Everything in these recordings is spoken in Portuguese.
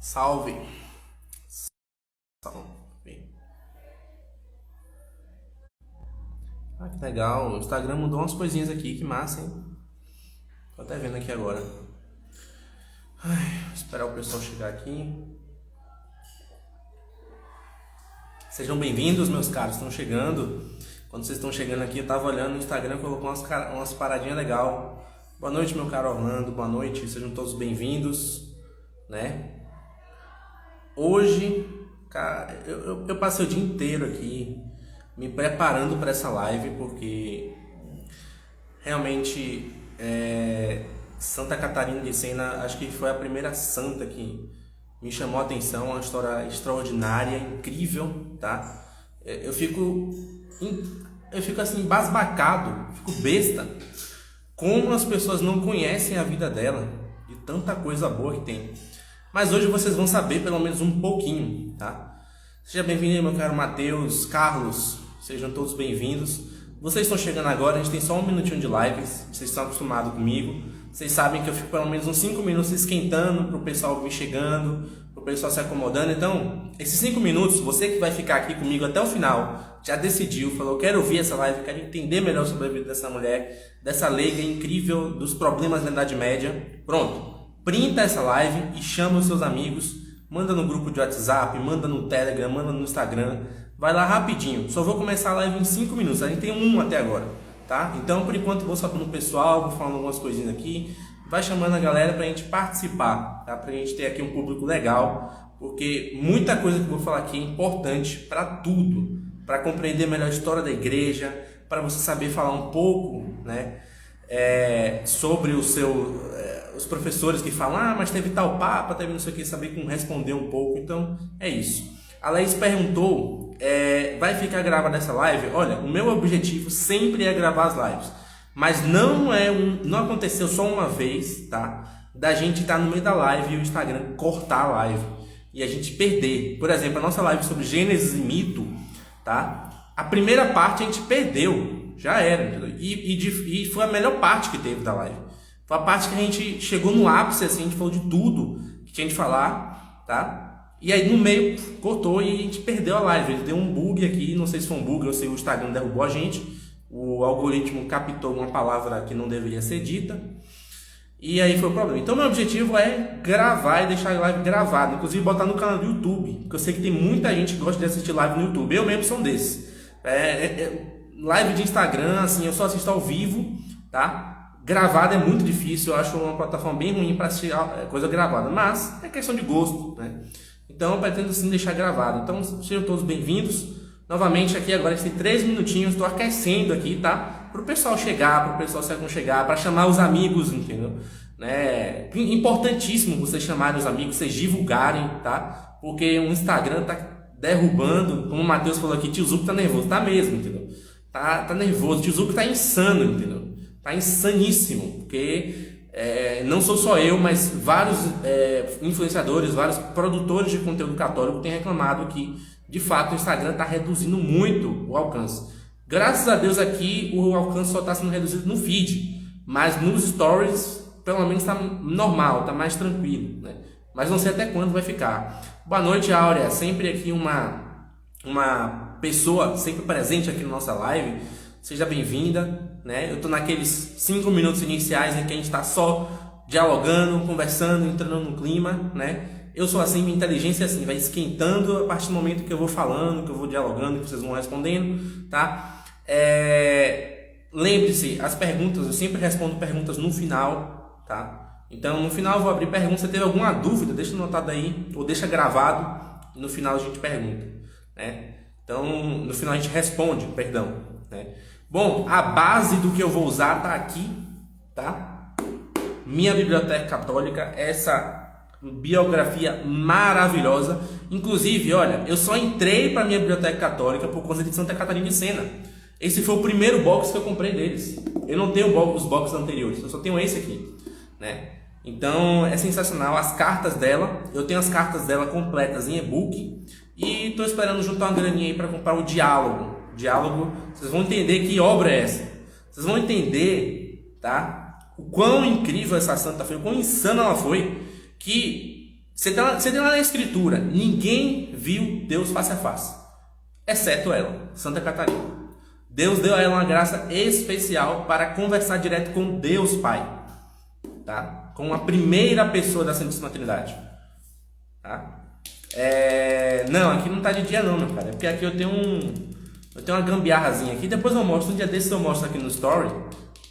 Salve. Salve. Ah, que legal. O Instagram mudou umas coisinhas aqui. Que massa, hein? Tô até vendo aqui agora. Ai, vou esperar o pessoal chegar aqui. Sejam bem-vindos, meus caros. Estão chegando. Quando vocês estão chegando aqui, eu tava olhando no Instagram e colocou umas paradinhas legal. Boa noite, meu caro Orlando. Boa noite. Sejam todos bem-vindos, né? Hoje, cara, eu passei o dia inteiro aqui me preparando para essa live, porque realmente Santa Catarina de Sena, acho que foi a primeira santa que me chamou a atenção, uma história extraordinária, incrível, tá? Eu fico assim embasbacado, fico besta, como as pessoas não conhecem a vida dela, de tanta coisa boa que tem. Mas hoje vocês vão saber pelo menos um pouquinho, tá? Seja bem-vindo, meu caro Matheus, Carlos, sejam todos bem-vindos. Vocês estão chegando agora, a gente tem só um minutinho de lives, vocês estão acostumados comigo. Vocês sabem que eu fico pelo menos uns 5 minutos esquentando para o pessoal vir chegando, para o pessoal se acomodando. Então, esses 5 minutos, você que vai ficar aqui comigo até o final, já decidiu, falou, quero ouvir essa live, quero entender melhor sobre a vida dessa mulher, dessa leiga incrível dos problemas da Idade Média. Pronto. Printa essa live e chama os seus amigos, manda no grupo de WhatsApp, manda no Telegram, manda no Instagram, vai lá rapidinho. Só vou começar a live em 5 minutos, a gente tem um até agora, tá? Então, por enquanto, vou só no pessoal, vou falando algumas coisinhas aqui, vai chamando a galera pra gente participar, tá? Pra gente ter aqui um público legal, porque muita coisa que eu vou falar aqui é importante para tudo, para compreender melhor a história da igreja, para você saber falar um pouco, né? Sobre os professores que falam, mas teve tal papa, teve não sei o que, saber como responder um pouco. Então é isso. A Laís perguntou, vai ficar gravada essa live? Olha, o meu objetivo sempre é gravar as lives, mas não aconteceu só uma vez, tá? Da gente estar no meio da live e o Instagram cortar a live e a gente perder. Por exemplo, a nossa live sobre Gênesis e mito, tá? A primeira parte a gente perdeu. Já era, entendeu? E foi a melhor parte que teve da live. Foi a parte que a gente chegou no ápice, assim, a gente falou de tudo que tinha de falar, tá? E aí no meio cortou e a gente perdeu a live. Ele deu um bug aqui, não sei se foi um bug ou se o Instagram derrubou a gente. O algoritmo captou uma palavra que não deveria ser dita. E aí foi o problema. Então meu objetivo é gravar e deixar a live gravada. Inclusive botar no canal do YouTube. Porque eu sei que tem muita gente que gosta de assistir live no YouTube. Eu mesmo sou um desses. Live de Instagram, assim, eu só assisto ao vivo, tá? Gravado é muito difícil, eu acho uma plataforma bem ruim para assistir coisa gravada, mas é questão de gosto, né? Então eu pretendo sim deixar gravado. Então sejam todos bem-vindos. Novamente aqui agora a gente tem 3 minutinhos, estou aquecendo aqui, tá? Para o pessoal chegar, para o pessoal se aconchegar, para chamar os amigos, entendeu? Né? Importantíssimo vocês chamarem os amigos, vocês divulgarem, tá? Porque o Instagram tá derrubando, como o Matheus falou aqui, tio Zuco tá nervoso, tá mesmo, entendeu? Tá nervoso, o tio Zuco tá insano, entendeu? Tá insaníssimo, porque não sou só eu, mas vários influenciadores, vários produtores de conteúdo católico têm reclamado que, de fato, o Instagram tá reduzindo muito o alcance. Graças a Deus aqui, o alcance só tá sendo reduzido no feed, mas nos stories, pelo menos tá normal, tá mais tranquilo, né? Mas não sei até quando vai ficar. Boa noite, Áurea, sempre aqui uma pessoa sempre presente aqui na nossa live, seja bem-vinda, né? Eu tô naqueles 5 minutos iniciais em que a gente está só dialogando, conversando, entrando no clima, né? Eu sou assim, minha inteligência é assim, vai esquentando a partir do momento que eu vou falando, que eu vou dialogando, que vocês vão respondendo, tá? Lembre-se, as perguntas, eu sempre respondo perguntas no final, tá? Então no final eu vou abrir perguntas, se teve alguma dúvida, deixa anotado aí, ou deixa gravado, e no final a gente pergunta, né? Então, no final a gente responde, perdão, né? Bom, a base do que eu vou usar tá aqui, tá? Minha biblioteca católica, essa biografia maravilhosa. Inclusive, olha, eu só entrei para minha biblioteca católica por causa de Santa Catarina de Sena. Esse foi o primeiro box que eu comprei deles. Eu não tenho os boxes anteriores, eu só tenho esse aqui, né? Então, é sensacional. As cartas dela, eu tenho as cartas dela completas em e-book. E estou esperando juntar uma graninha aí para comprar o Diálogo. Diálogo, vocês vão entender que obra é essa. Vocês vão entender, tá? O quão incrível essa santa foi, o quão insana ela foi, que Você tem lá na escritura, ninguém viu Deus face a face, exceto ela, Santa Catarina. Deus deu a ela uma graça especial para conversar direto com Deus Pai, tá? Com a primeira pessoa da Santíssima Trindade, tá? Não, aqui não tá de dia não, meu cara, é porque aqui eu tenho uma gambiarrazinha aqui, depois eu mostro, um dia desses eu mostro aqui no story,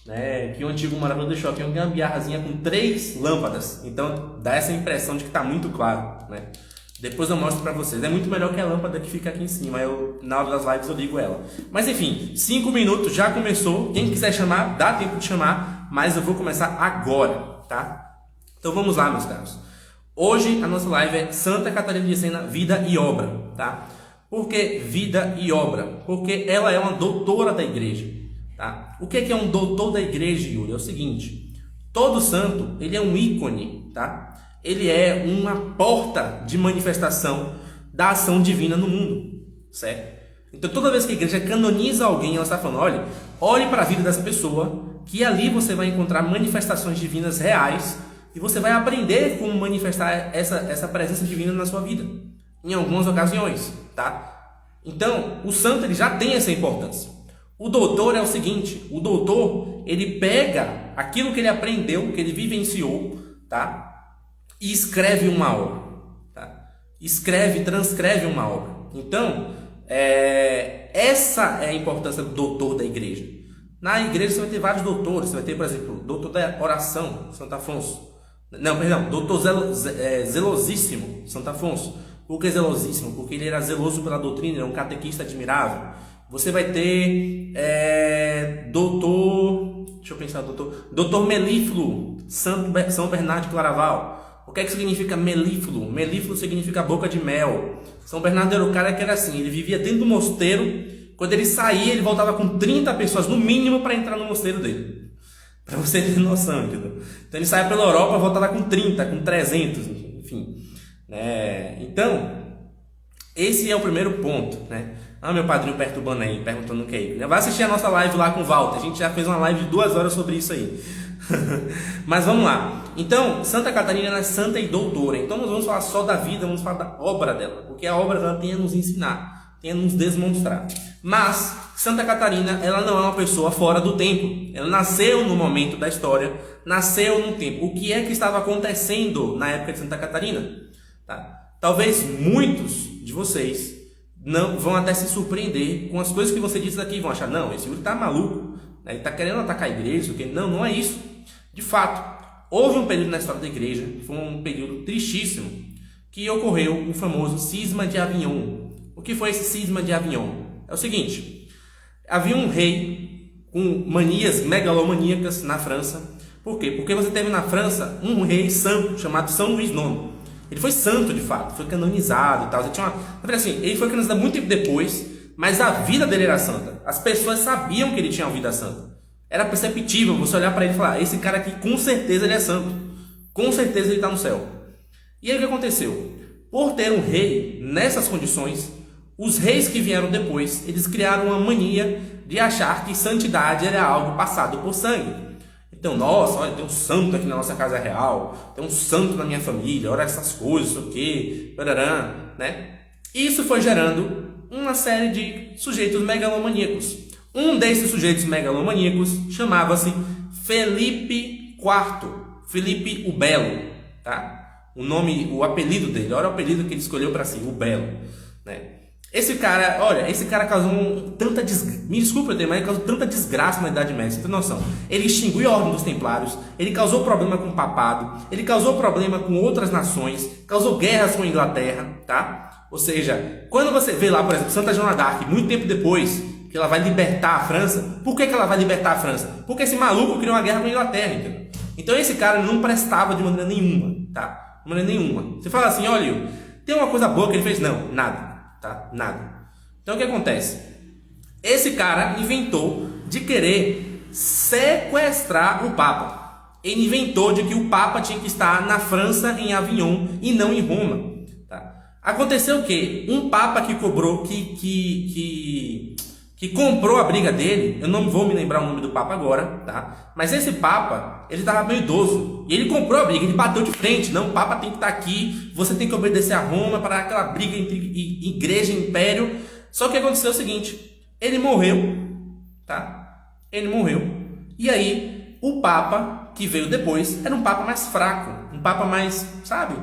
né, que o antigo morador deixou aqui uma gambiarrazinha com 3 lâmpadas, então dá essa impressão de que tá muito claro, né? Depois eu mostro pra vocês, é muito melhor que a lâmpada que fica aqui em cima, na hora das lives eu ligo ela. Mas enfim, 5 minutos, já começou, quem quiser chamar, dá tempo de chamar, mas eu vou começar agora, tá? Então vamos lá, meus caros. Hoje a nossa live é Santa Catarina de Sena, Vida e Obra, tá? Por que vida e obra? Porque ela é uma doutora da igreja, tá? O que é um doutor da igreja, Yuri? É o seguinte, todo santo, ele é um ícone, tá? Ele é uma porta de manifestação da ação divina no mundo, certo? Então toda vez que a igreja canoniza alguém, ela está falando, olhe para a vida dessa pessoa, que ali você vai encontrar manifestações divinas reais, e você vai aprender como manifestar essa presença divina na sua vida, em algumas ocasiões, tá? Então, o santo ele já tem essa importância. O doutor é o seguinte, o doutor, ele pega aquilo que ele aprendeu, que ele vivenciou, tá? E escreve uma obra, tá? Transcreve uma obra. Então, essa é a importância do doutor da igreja. Na igreja você vai ter vários doutores, você vai ter, por exemplo, doutor da oração, Santo Afonso. Não, perdão, doutor zelosíssimo, Santo Afonso. Por que zelosíssimo? Porque ele era zeloso pela doutrina, era um catequista admirável. Você vai ter doutor Melífluo, São Bernardo de Claraval. O que é que significa melífluo? Melífluo significa boca de mel. São Bernardo era o cara que era assim, ele vivia dentro do mosteiro, quando ele saía, ele voltava com 30 pessoas no mínimo para entrar no mosteiro dele. Para você ter noção, entendeu? Então ele saía pela Europa, voltava com 30, com 300, enfim. Então, esse é o primeiro ponto, né? Meu padrinho perturbando aí, perguntando o que é isso. Vai assistir a nossa live lá com o Walter, a gente já fez uma live de 2 horas sobre isso aí. Mas vamos lá. Então, Santa Catarina é santa e doutora. Então nós vamos falar só da vida, vamos falar da obra dela, porque a obra dela tem a nos ensinar, tem a nos demonstrar. Mas Santa Catarina, ela não é uma pessoa fora do tempo. Ela nasceu no momento da história, nasceu no tempo. O que é que estava acontecendo na época de Santa Catarina? Tá? Talvez muitos de vocês não vão até se surpreender com as coisas que você disse aqui, vão achar, não, esse Yuri tá maluco, né? Ele tá querendo atacar a igreja, porque não é isso. De fato, houve um período na história da igreja, que foi um período tristíssimo, que ocorreu o famoso cisma de Avignon. O que foi esse cisma de Avignon? É o seguinte, havia um rei com manias megalomaníacas na França. Por quê? Porque você teve na França um rei santo chamado São Luís IX. Ele foi santo de fato, foi canonizado e tal. Ele foi canonizado muito tempo depois, mas a vida dele era santa. As pessoas sabiam que ele tinha uma vida santa. Era perceptível você olhar para ele e falar, esse cara aqui com certeza ele é santo. Com certeza ele está no céu. E aí o que aconteceu? Por ter um rei nessas condições, os reis que vieram depois, eles criaram uma mania de achar que santidade era algo passado por sangue. Então, nossa, olha, tem um santo aqui na nossa casa real, tem um santo na minha família, olha essas coisas, isso aqui, né? Isso foi gerando uma série de sujeitos megalomaníacos. Um desses sujeitos megalomaníacos chamava-se Felipe IV, Felipe o Belo, tá? O apelido dele, olha o apelido que ele escolheu para si, o Belo, né? Esse cara causou tanta desgraça, me desculpa, mas ele causou tanta desgraça na Idade Média, você tem noção? Ele extinguiu a Ordem dos Templários, ele causou problema com o papado, ele causou problema com outras nações, causou guerras com a Inglaterra, tá? Ou seja, quando você vê lá, por exemplo, Santa Joana d'Arc, muito tempo depois, que ela vai libertar a França, por que ela vai libertar a França? Porque esse maluco criou uma guerra com a Inglaterra, entendeu? Então esse cara não prestava de maneira nenhuma, tá? De maneira nenhuma. Você fala assim, olha, tem uma coisa boa que ele fez? Não, nada. Tá? Nada. Então o que acontece? Esse cara inventou de querer sequestrar o Papa. Ele inventou de que o Papa tinha que estar na França, em Avignon, e não em Roma. Tá? Aconteceu o quê? Um Papa que cobrou, que que comprou a briga dele. Eu não vou me lembrar o nome do Papa agora, tá? Mas esse Papa, ele estava meio idoso. E ele comprou a briga, ele bateu de frente. Não, o Papa tem que estar aqui, você tem que obedecer a Roma, para aquela briga entre igreja e império. Só que aconteceu o seguinte, ele morreu, tá? Ele morreu. E aí, o Papa que veio depois era um Papa mais fraco, um Papa mais, sabe?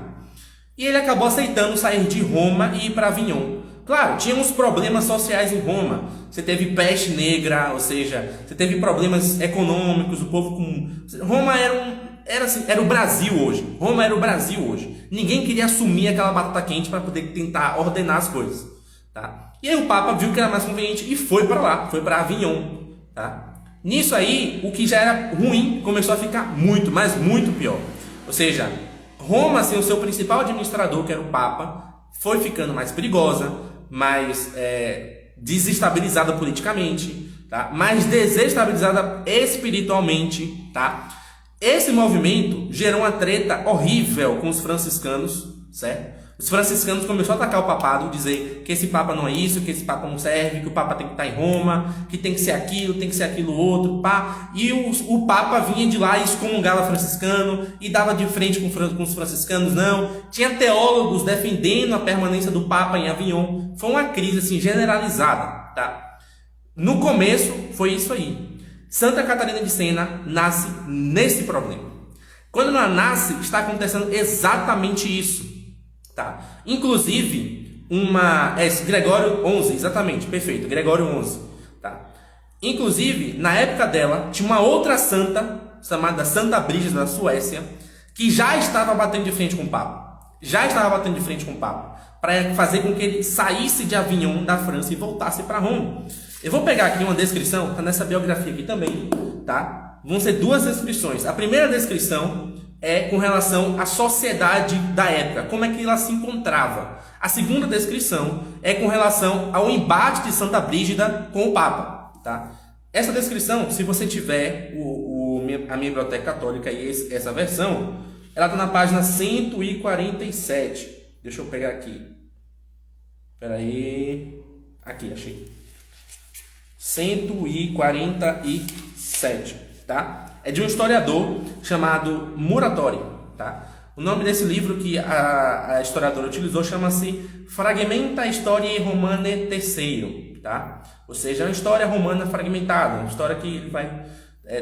E ele acabou aceitando sair de Roma e ir para Avignon. Claro, tinha uns problemas sociais em Roma. Você teve peste negra, ou seja, você teve problemas econômicos, o povo com... Roma era o Brasil hoje. Roma era o Brasil hoje. Ninguém queria assumir aquela batata quente para poder tentar ordenar as coisas, tá? E aí o Papa viu que era mais conveniente e foi para lá, foi para Avignon, tá? Nisso aí, o que já era ruim começou a ficar muito, mas muito pior. Ou seja, Roma, sem o seu principal administrador, que era o Papa, foi ficando mais perigosa, mais desestabilizada politicamente, tá? Mais desestabilizada espiritualmente, tá? Esse movimento gerou uma treta horrível com os franciscanos, certo? Os franciscanos começaram a atacar o papado, dizer que esse papa não é isso, que esse papa não serve, que o papa tem que estar em Roma, que tem que ser aquilo outro, pá. E o papa vinha de lá e excomungava franciscano e dava de frente com os franciscanos, não. Tinha teólogos defendendo a permanência do papa em Avignon. Foi uma crise assim generalizada, tá? No começo foi isso aí. Santa Catarina de Sena nasce nesse problema. Quando ela nasce, está acontecendo exatamente isso. Tá? Inclusive, Gregório XI, exatamente, perfeito, Gregório XI. Tá? Inclusive, na época dela, tinha uma outra santa, chamada Santa Brígida da Suécia, que já estava batendo de frente com o Papa. Para fazer com que ele saísse de Avignon, da França, e voltasse para Roma. Eu vou pegar aqui uma descrição, está nessa biografia aqui também, tá? Vão ser duas descrições. A primeira descrição é com relação à sociedade da época, como é que ela se encontrava. A segunda descrição é com relação ao embate de Santa Brígida com o Papa, tá? Essa descrição, se você tiver a minha biblioteca católica e essa versão, ela está na página 147. Deixa eu pegar aqui. Espera aí. Aqui, achei. 147, tá? É de um historiador chamado Muratori, tá? O nome desse livro que a historiadora utilizou chama-se Fragmenta Historiae Romanae III, tá? Ou seja, é uma história romana fragmentada, uma história que ele vai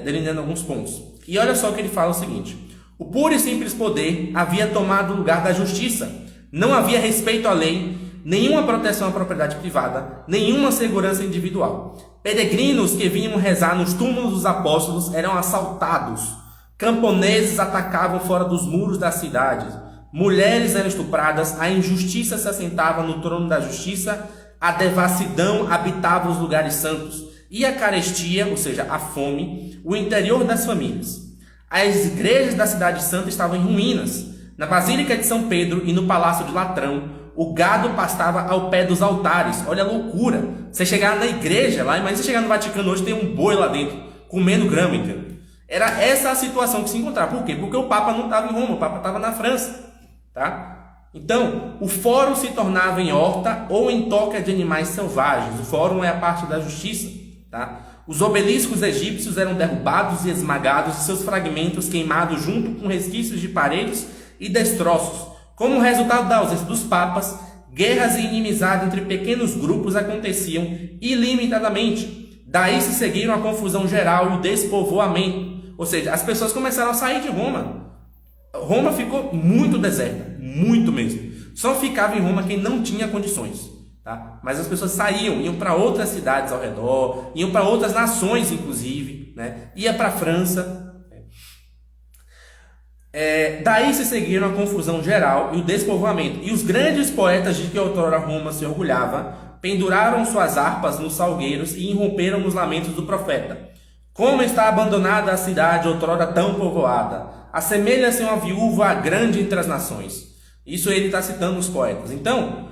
delineando alguns pontos. E olha só o que ele fala o seguinte: o puro e simples poder havia tomado o lugar da justiça, não havia respeito à lei, nenhuma proteção à propriedade privada, nenhuma segurança individual. Peregrinos que vinham rezar nos túmulos dos apóstolos eram assaltados. Camponeses atacavam fora dos muros das cidades. Mulheres eram estupradas. A injustiça se assentava no trono da justiça. A devassidão habitava os lugares santos. E a carestia, ou seja, a fome, o interior das famílias. As igrejas da cidade santa estavam em ruínas. Na Basílica de São Pedro e no Palácio de Latrão, o gado pastava ao pé dos altares. Olha a loucura. Você chegar na igreja lá, imagina você chegar no Vaticano hoje, tem um boi lá dentro, comendo grama, entendeu? Era essa a situação que se encontrava. Por quê? Porque o Papa não estava em Roma, o Papa estava na França, tá? Então, o fórum se tornava em horta ou em toca de animais selvagens. O fórum é a parte da justiça, tá? Os obeliscos egípcios eram derrubados e esmagados e seus fragmentos queimados junto com resquícios de paredes e destroços. Como resultado da ausência dos papas, guerras e inimizades entre pequenos grupos aconteciam ilimitadamente. Daí se seguiram a confusão geral e o despovoamento. Ou seja, as pessoas começaram a sair de Roma. Roma ficou muito deserta, muito mesmo. Só ficava em Roma quem não tinha condições, tá? Mas as pessoas saíam, iam para outras cidades ao redor, iam para outras nações, inclusive, né? Ia para a França. Daí se seguiram a confusão geral e o despovoamento. E os grandes poetas de que outrora Roma se orgulhava penduraram suas harpas nos salgueiros e irromperam nos lamentos do profeta. Como está abandonada a cidade outrora tão povoada, assemelha-se uma viúva grande entre as nações. Isso ele está citando os poetas. Então,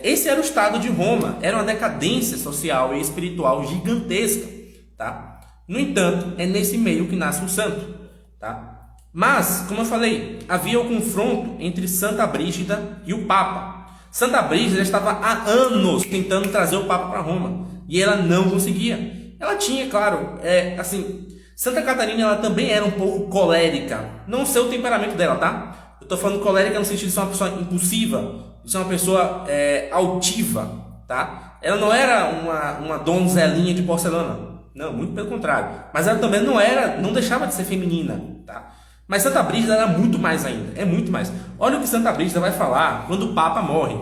esse era o estado de Roma. Era uma decadência social e espiritual gigantesca, tá? No entanto, é nesse meio que nasce um santo, tá? Mas, como eu falei, havia o confronto entre Santa Brígida e o Papa. Santa Brígida estava há anos tentando trazer o Papa para Roma. E ela não conseguia. Ela tinha, claro, assim, Santa Catarina ela também era um pouco colérica. Não sei o temperamento dela, tá? Eu tô falando colérica no sentido de ser uma pessoa impulsiva, de ser uma pessoa altiva, tá? Ela não era uma donzelinha de porcelana. Não, muito pelo contrário. Mas ela também não deixava de ser feminina, tá? Mas Santa Brígida era muito mais ainda, é muito mais. Olha o que Santa Brígida vai falar quando o Papa morre.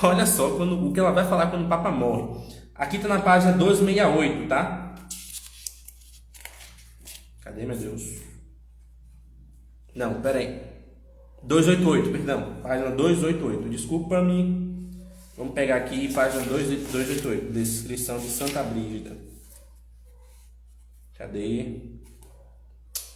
Olha só o que ela vai falar quando o Papa morre. Aqui está na página 268, tá? Cadê, meu Deus? Não, peraí. 288, perdão. Página 288. Desculpa-me. Vamos pegar aqui, página 288. Descrição de Santa Brígida. Cadê?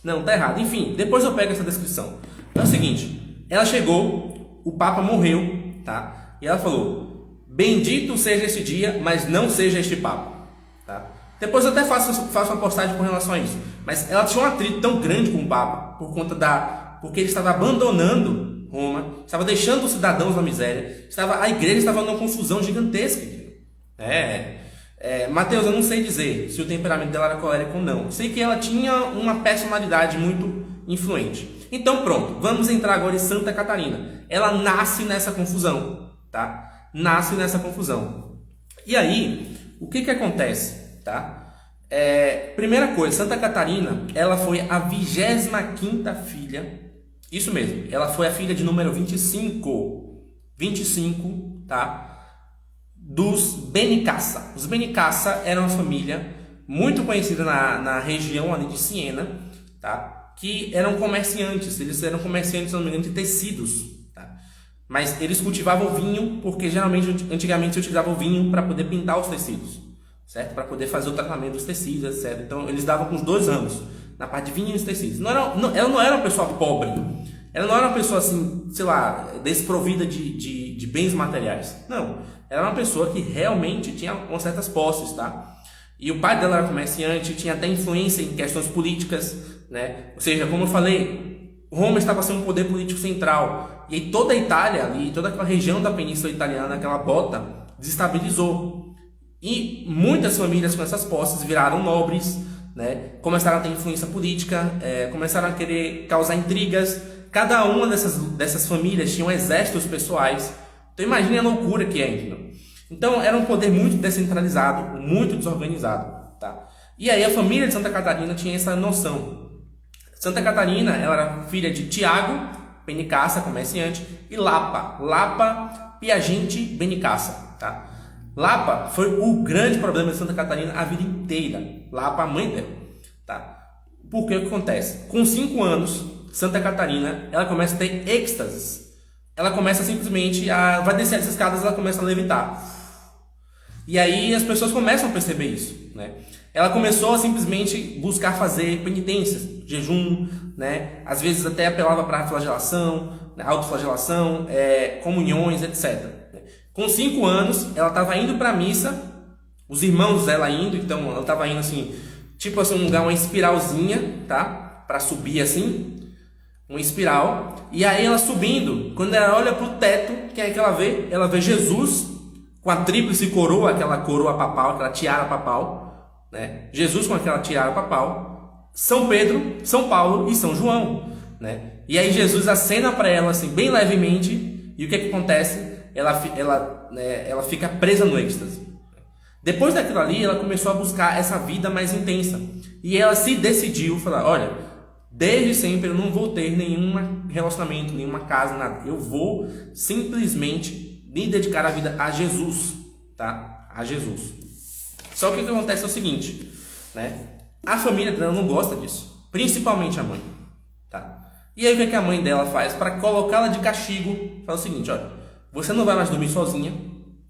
Não, tá errado. Enfim, depois eu pego essa descrição. É o seguinte. Ela chegou, o Papa morreu, tá? E ela falou: bendito seja este dia, mas não seja este Papa, tá? Depois eu até faço uma postagem com relação a isso. Mas ela tinha um atrito tão grande com o Papa, porque ele estava abandonando Roma, estava deixando os cidadãos na miséria, a igreja estava numa confusão gigantesca. Mateus, eu não sei dizer se o temperamento dela era colérico ou não. Sei que ela tinha uma personalidade muito influente. Então pronto, vamos entrar agora em Santa Catarina. Ela nasce nessa confusão, tá? Nasce nessa confusão. E aí, o que acontece, tá? Primeira coisa, Santa Catarina, ela foi a 25ª filha. Isso mesmo, ela foi a filha de número 25, tá? Dos Benincasa. Os Benincasa eram uma família muito conhecida na região ali de Siena, tá? Que eram comerciantes. Eles eram comerciantes, se não me engano, de tecidos, tá? Mas eles cultivavam vinho, porque geralmente, antigamente, se utilizavam vinho para poder pintar os tecidos, certo? Para poder fazer o tratamento dos tecidos, etc. Então eles davam com os 2 ramos na parte de vinho e os tecidos. Ela não era uma pessoa pobre. Ela não era uma pessoa assim, sei lá, desprovida de bens materiais. Não. Ela era uma pessoa que realmente tinha certas posses, tá? E o pai dela era comerciante, tinha até influência em questões políticas, né? Ou seja, como eu falei, Roma estava sendo um poder político central. E aí toda a Itália ali, toda aquela região da Península Italiana, aquela bota, desestabilizou. E muitas famílias com essas posses viraram nobres, né? Começaram a ter influência política, começaram a querer causar intrigas. Cada uma dessas famílias tinham exércitos pessoais. Então imagine a loucura que é, entendeu? Então era um poder muito descentralizado, muito desorganizado, tá? E aí a família de Santa Catarina tinha essa noção. Santa Catarina, ela era filha de Tiago Benincasa, comerciante, e Lapa Piagente Benincasa, tá? Lapa foi o grande problema de Santa Catarina a vida inteira. Lapa, a mãe dela, tá? Porque o que acontece? Com 5 anos, Santa Catarina, ela começa a ter êxtases. Ela começa simplesmente vai descer as escadas, ela começa a levitar. E aí as pessoas começam a perceber isso, né? Ela começou a simplesmente buscar fazer penitências, jejum, né? Às vezes até apelava para a flagelação, autoflagelação, comunhões, etc. Com 5 anos, ela estava indo para a missa, os irmãos dela indo, então ela estava indo assim, tipo assim, um lugar, uma espiralzinha, tá? Para subir assim, uma espiral. E aí ela subindo, quando ela olha para o teto, quem é que ela vê? Ela vê Jesus com a tríplice coroa, aquela coroa papal, aquela tiara papal, né? Jesus com aquela tiara papal, São Pedro, São Paulo e São João, né? E aí Jesus acena para ela assim, bem levemente, e o que acontece? Ela fica presa no êxtase. Depois daquilo ali, ela começou a buscar essa vida mais intensa. E ela se decidiu, falar, olha, desde sempre eu não vou ter nenhum relacionamento, nenhuma casa, nada. Eu vou simplesmente me dedicar a vida a Jesus, tá? A Jesus. Só que o que acontece é o seguinte, né? A família dela não gosta disso, principalmente a mãe, tá? E aí o que a mãe dela faz? Para colocá-la de castigo, fala o seguinte, olha, você não vai mais dormir sozinha,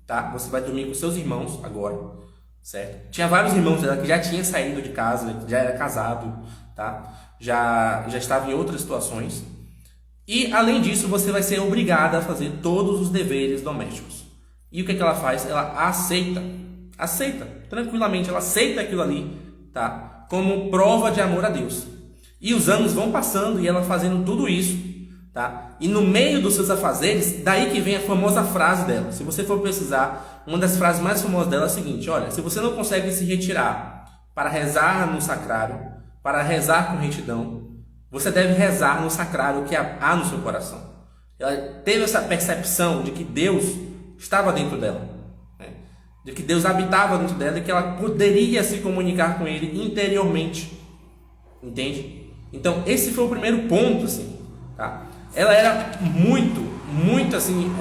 tá? Você vai dormir com seus irmãos agora, certo? Tinha vários irmãos dela que já tinham saído de casa, já era casado, tá? Já estava em outras situações. E, além disso, você vai ser obrigada a fazer todos os deveres domésticos. E o que ela faz? Ela aceita, tranquilamente, ela aceita aquilo ali, tá? Como prova de amor a Deus. E os anos vão passando e ela fazendo tudo isso, tá? E no meio dos seus afazeres, daí que vem a famosa frase dela. Se você for pesquisar, uma das frases mais famosas dela é a seguinte: olha, se você não consegue se retirar para rezar no sacrário, para rezar com retidão, você deve rezar no sacrário que há no seu coração. Ela teve essa percepção de que Deus estava dentro dela, né? De que Deus habitava dentro dela e que ela poderia se comunicar com Ele interiormente, entende? Então esse foi o primeiro ponto, assim, tá? Ela era muito assim,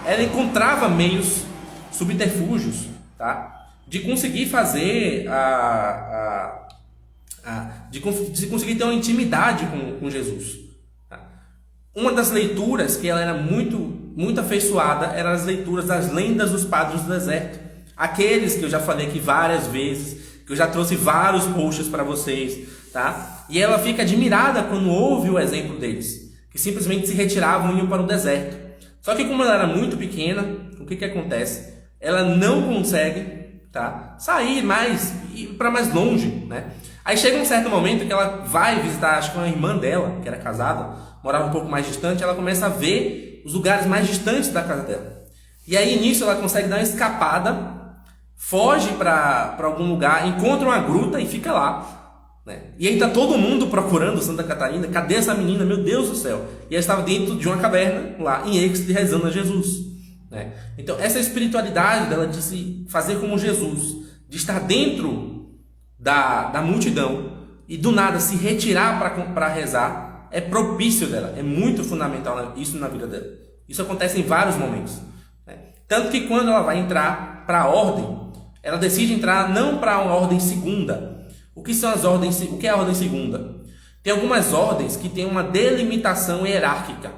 ela encontrava meios, subterfúgios, tá? De conseguir fazer de conseguir ter uma intimidade com Jesus. Tá? Uma das leituras que ela era muito afeiçoada eram as leituras das lendas dos padres do deserto. Aqueles que eu já falei aqui várias vezes, que eu já trouxe vários posts para vocês, tá? E ela fica admirada quando ouve o exemplo deles, que simplesmente se retiravam e iam para o deserto. Só que como ela era muito pequena, o que acontece? Ela não consegue, tá, sair mais, ir para mais longe, né? Aí chega um certo momento que ela vai visitar, acho que uma irmã dela, que era casada, morava um pouco mais distante, ela começa a ver os lugares mais distantes da casa dela. E aí nisso ela consegue dar uma escapada, foge para algum lugar, encontra uma gruta e fica lá, né? E aí tá todo mundo procurando Santa Catarina. Cadê essa menina? Meu Deus do céu! E ela estava dentro de uma caverna, lá em êxtase, rezando a Jesus, né? Então essa espiritualidade dela de se fazer como Jesus, de estar dentro da multidão e do nada se retirar para rezar, é propício dela, é muito fundamental isso na vida dela. Isso acontece em vários momentos, né? Tanto que quando ela vai entrar para a ordem, ela decide entrar não para uma ordem segunda. O que são as ordens? O que é a ordem segunda? Tem algumas ordens que têm uma delimitação hierárquica,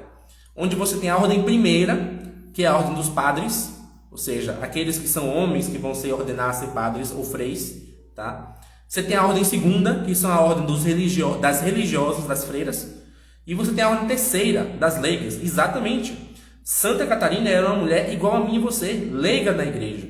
onde você tem a ordem primeira, que é a ordem dos padres, ou seja, aqueles que são homens que vão se ordenar a ser padres ou freis, tá? Você tem a ordem segunda, que são a ordem das religiosas, das freiras, e você tem a ordem terceira, das leigas. Exatamente. Santa Catarina era uma mulher igual a mim e você, leiga na igreja.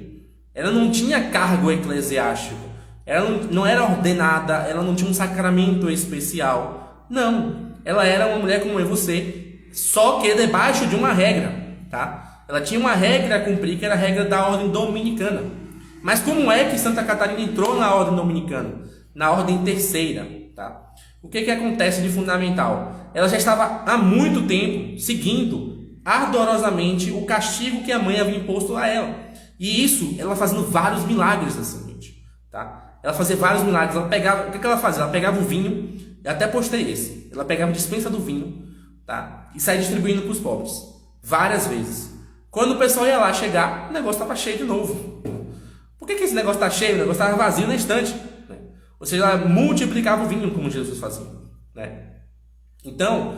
Ela não tinha cargo eclesiástico, ela não era ordenada, ela não tinha um sacramento especial. Não, ela era uma mulher como eu e você, só que debaixo de uma regra, tá? Ela tinha uma regra a cumprir, que era a regra da ordem dominicana. Mas como é que Santa Catarina entrou na ordem dominicana? Na ordem terceira, tá? O que acontece de fundamental? Ela já estava há muito tempo seguindo ardorosamente o castigo que a mãe havia imposto a ela. E isso, ela fazendo vários milagres assim, gente, tá? Ela fazia vários milagres. Ela pegava, o que ela fazia? Ela pegava o vinho, eu até postei esse. Ela pegava a dispensa do vinho, tá? E saía distribuindo para os pobres, várias vezes. Quando o pessoal ia lá chegar, o negócio estava cheio de novo. Por que esse negócio está cheio? O negócio estava vazio na estante, né? Ou seja, ela multiplicava o vinho como Jesus fazia, né? Então,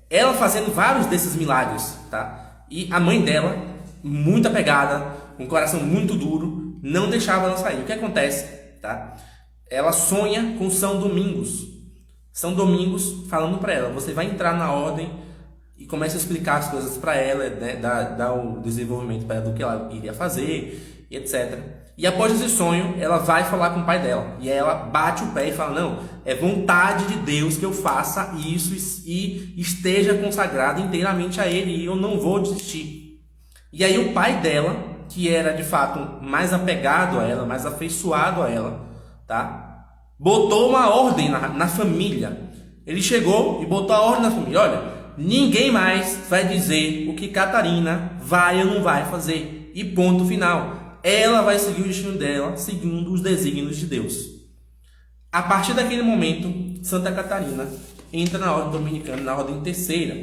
ela fazendo vários desses milagres, tá? E a mãe dela, muito apegada, com um coração muito duro, não deixava ela sair. O que acontece? Tá? Ela sonha com São Domingos. São Domingos falando para ela: você vai entrar na ordem, e começa a explicar as coisas para ela, né? Dá o desenvolvimento para ela do que ela iria fazer, etc. E após esse sonho, ela vai falar com o pai dela. E aí ela bate o pé e fala: não, é vontade de Deus que eu faça isso e esteja consagrada inteiramente a Ele, e eu não vou desistir. E aí o pai dela, que era de fato mais apegado a ela, mais afeiçoado a ela, tá? Botou uma ordem na família. Ele chegou e botou a ordem na família: olha, ninguém mais vai dizer o que Catarina vai ou não vai fazer. E ponto final. Ela vai seguir o destino dela, seguindo os desígnios de Deus. A partir daquele momento, Santa Catarina entra na ordem dominicana, na ordem terceira.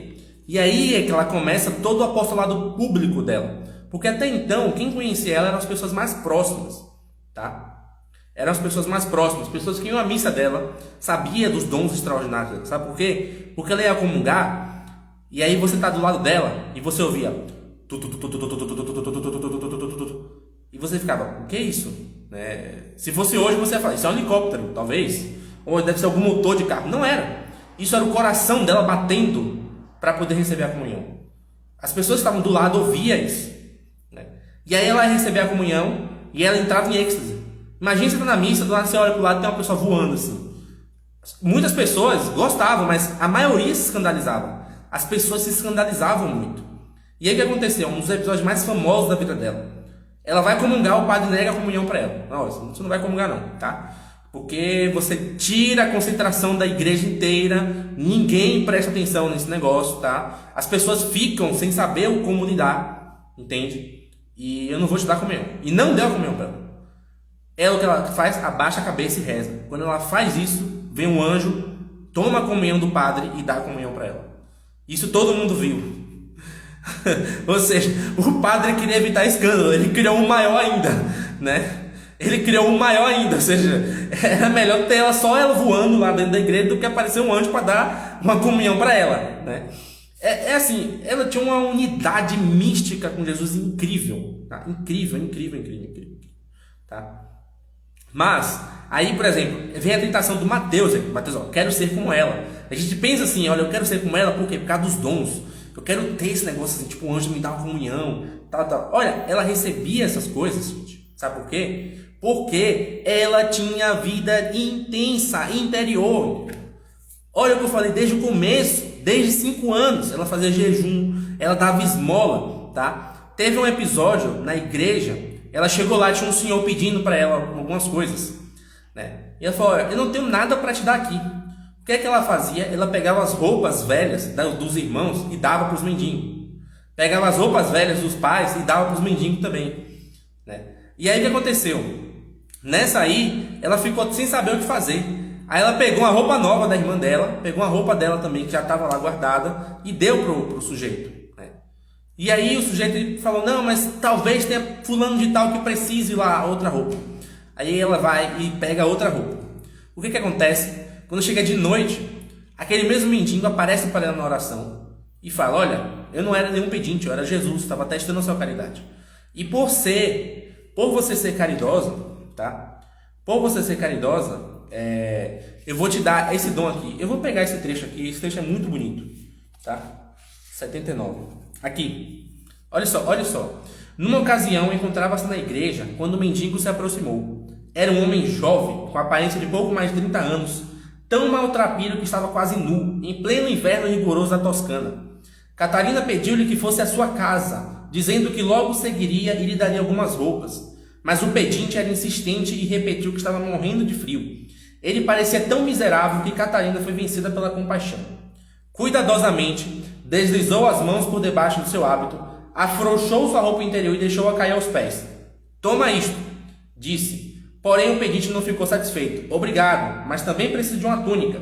E aí é que ela começa todo o apostolado público dela. Porque até então, quem conhecia ela eram as pessoas mais próximas, tá? Eram as pessoas mais próximas, pessoas que iam à missa dela, sabia dos dons extraordinários dela. Sabe por quê? Porque ela ia comungar, e aí você tá do lado dela, e você ouvia... E você ficava: o que é isso? Se fosse hoje, você ia falar: isso é um helicóptero, talvez. Ou deve ser algum motor de carro. Não era. Isso era o coração dela batendo para poder receber a comunhão. As pessoas que estavam do lado ouviam isso, né? E aí ela ia receber a comunhão e ela entrava em êxtase. Imagina você tá na missa, do lado você olha pro lado e tem uma pessoa voando assim. Muitas pessoas gostavam, mas a maioria se escandalizava. As pessoas se escandalizavam muito. E aí o que aconteceu? Um dos episódios mais famosos da vida dela. Ela vai comungar, o padre nega a comunhão para ela. Não, você não vai comungar não, tá? Porque você tira a concentração da igreja inteira, ninguém presta atenção nesse negócio, tá? As pessoas ficam sem saber como lidar, entende? E eu não vou te dar comunhão. E não deu a comunhão para ela. Ela, o que ela faz? Abaixa a cabeça e reza. Quando ela faz isso, vem um anjo, toma a comunhão do padre e dá a comunhão para ela. Isso todo mundo viu. Ou seja, o padre queria evitar escândalo, ele criou um maior ainda, né? Ele criou um maior ainda, ou seja, era melhor ter ela só ela voando lá dentro da igreja do que aparecer um anjo para dar uma comunhão para ela, né? É assim, ela tinha uma unidade mística com Jesus incrível, tá? Incrível, tá? Mas, aí, por exemplo, vem a tentação do Mateus, ó, quero ser como ela. A gente pensa assim, olha, eu quero ser como ela, por quê? Por causa dos dons. Eu quero ter esse negócio assim, tipo, o anjo me dá uma comunhão, tal. Olha, ela recebia essas coisas, gente. Sabe por quê? Porque ela tinha vida intensa, interior. Olha o que eu falei desde o começo, desde 5 anos, ela fazia jejum, ela dava esmola, tá? Teve um episódio na igreja, ela chegou lá, tinha um senhor pedindo para ela algumas coisas, né? E ela falou, olha, eu não tenho nada para te dar aqui. O que é que ela fazia? Ela pegava as roupas velhas dos irmãos e dava para os mendigos. Pegava as roupas velhas dos pais e dava para os mendigos também, né? E aí o que aconteceu? Nessa aí, ela ficou sem saber o que fazer. Aí ela pegou uma roupa nova da irmã dela, pegou uma roupa dela também, que já estava lá guardada, e deu pro sujeito, né? E aí o sujeito falou, não, mas talvez tenha fulano de tal que precise lá outra roupa. Aí ela vai e pega outra roupa. O que acontece? Quando chega de noite, aquele mesmo mendigo aparece para ela na oração e fala, olha, eu não era nenhum pedinte, eu era Jesus, estava testando a sua caridade. E por você ser caridosa, tá? Por você ser caridosa, eu vou te dar esse dom aqui. Eu vou pegar esse trecho aqui, esse trecho é muito bonito, tá? 79. Aqui, olha só. Numa ocasião, encontrava-se na igreja quando o mendigo se aproximou. Era um homem jovem, com a aparência de pouco mais de 30 anos, tão maltrapilho que estava quase nu, em pleno inverno rigoroso da Toscana. Catarina pediu-lhe que fosse à sua casa, dizendo que logo seguiria e lhe daria algumas roupas. Mas o pedinte era insistente e repetiu que estava morrendo de frio. Ele parecia tão miserável que Catarina foi vencida pela compaixão. Cuidadosamente, deslizou as mãos por debaixo do seu hábito, afrouxou sua roupa interior e deixou-a cair aos pés. Toma isto, disse. Porém, o pedinte não ficou satisfeito. Obrigado, mas também preciso de uma túnica.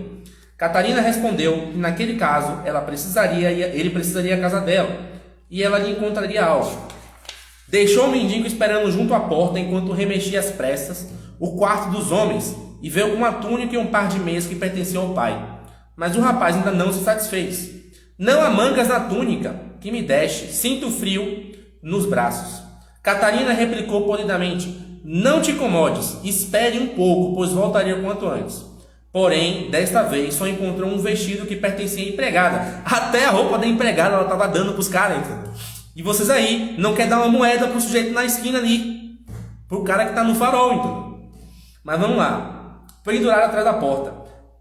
Catarina respondeu que, naquele caso, ele precisaria à casa dela, e ela lhe encontraria algo. Deixou o mendigo esperando junto à porta, enquanto remexia às pressas o quarto dos homens, e veio com uma túnica e um par de meias que pertenciam ao pai. Mas o rapaz ainda não se satisfez. Não há mangas na túnica que me deste, sinto frio nos braços. Catarina replicou polidamente, não te incomodes, espere um pouco, pois voltaria quanto antes. Porém, desta vez, só encontrou um vestido que pertencia à empregada. Até a roupa da empregada ela estava dando para os caras, entendeu? E vocês aí, não quer dar uma moeda pro sujeito na esquina ali, pro cara que está no farol, entendeu? Mas vamos lá. Pendurada atrás da porta.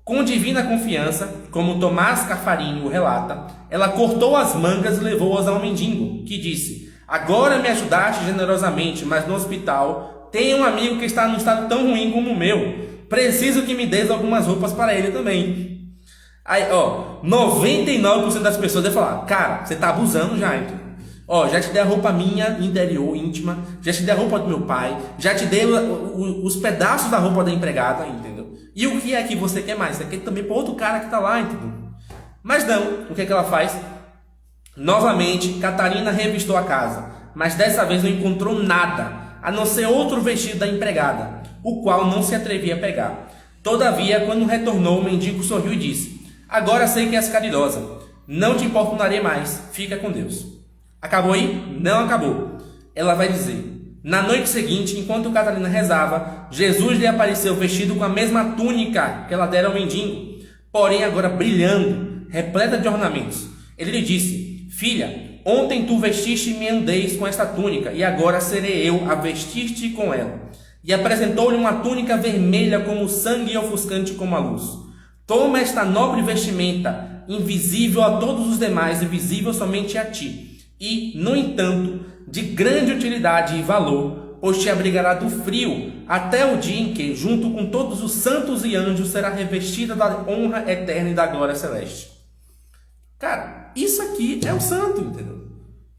Com divina confiança, como Tomás Cafarini o relata, ela cortou as mangas e levou-as ao mendigo, que disse, agora me ajudaste generosamente, mas no hospital tenho um amigo que está num estado tão ruim como o meu. Preciso que me des algumas roupas para ele também. Aí, 99% das pessoas vão falar, cara, você está abusando já, então. Já te dei a roupa minha, interior, íntima, já te dei a roupa do meu pai, já te dei os pedaços da roupa da empregada, entendeu? E o que é que você quer mais? Você quer também para outro cara que está lá, entendeu? Mas não, o que é que ela faz? Novamente, Catarina revistou a casa, mas dessa vez não encontrou nada, a não ser outro vestido da empregada, o qual não se atrevia a pegar. Todavia, quando retornou, o mendigo sorriu e disse, agora sei que és caridosa, não te importunarei mais, fica com Deus. Acabou aí? Não acabou. Ela vai dizer, na noite seguinte, enquanto Catarina rezava, Jesus lhe apareceu vestido com a mesma túnica que ela dera ao mendigo, porém agora brilhando, repleta de ornamentos. Ele lhe disse, filha, ontem tu vestiste minha nudez com esta túnica, e agora serei eu a vestir-te com ela. E apresentou-lhe uma túnica vermelha como o sangue e ofuscante como a luz. Toma esta nobre vestimenta, invisível a todos os demais e visível somente a ti, e, no entanto, de grande utilidade e valor, pois te abrigará do frio, até o dia em que, junto com todos os santos e anjos, será revestida da honra eterna e da glória celeste. Cara, isso aqui é o santo, entendeu?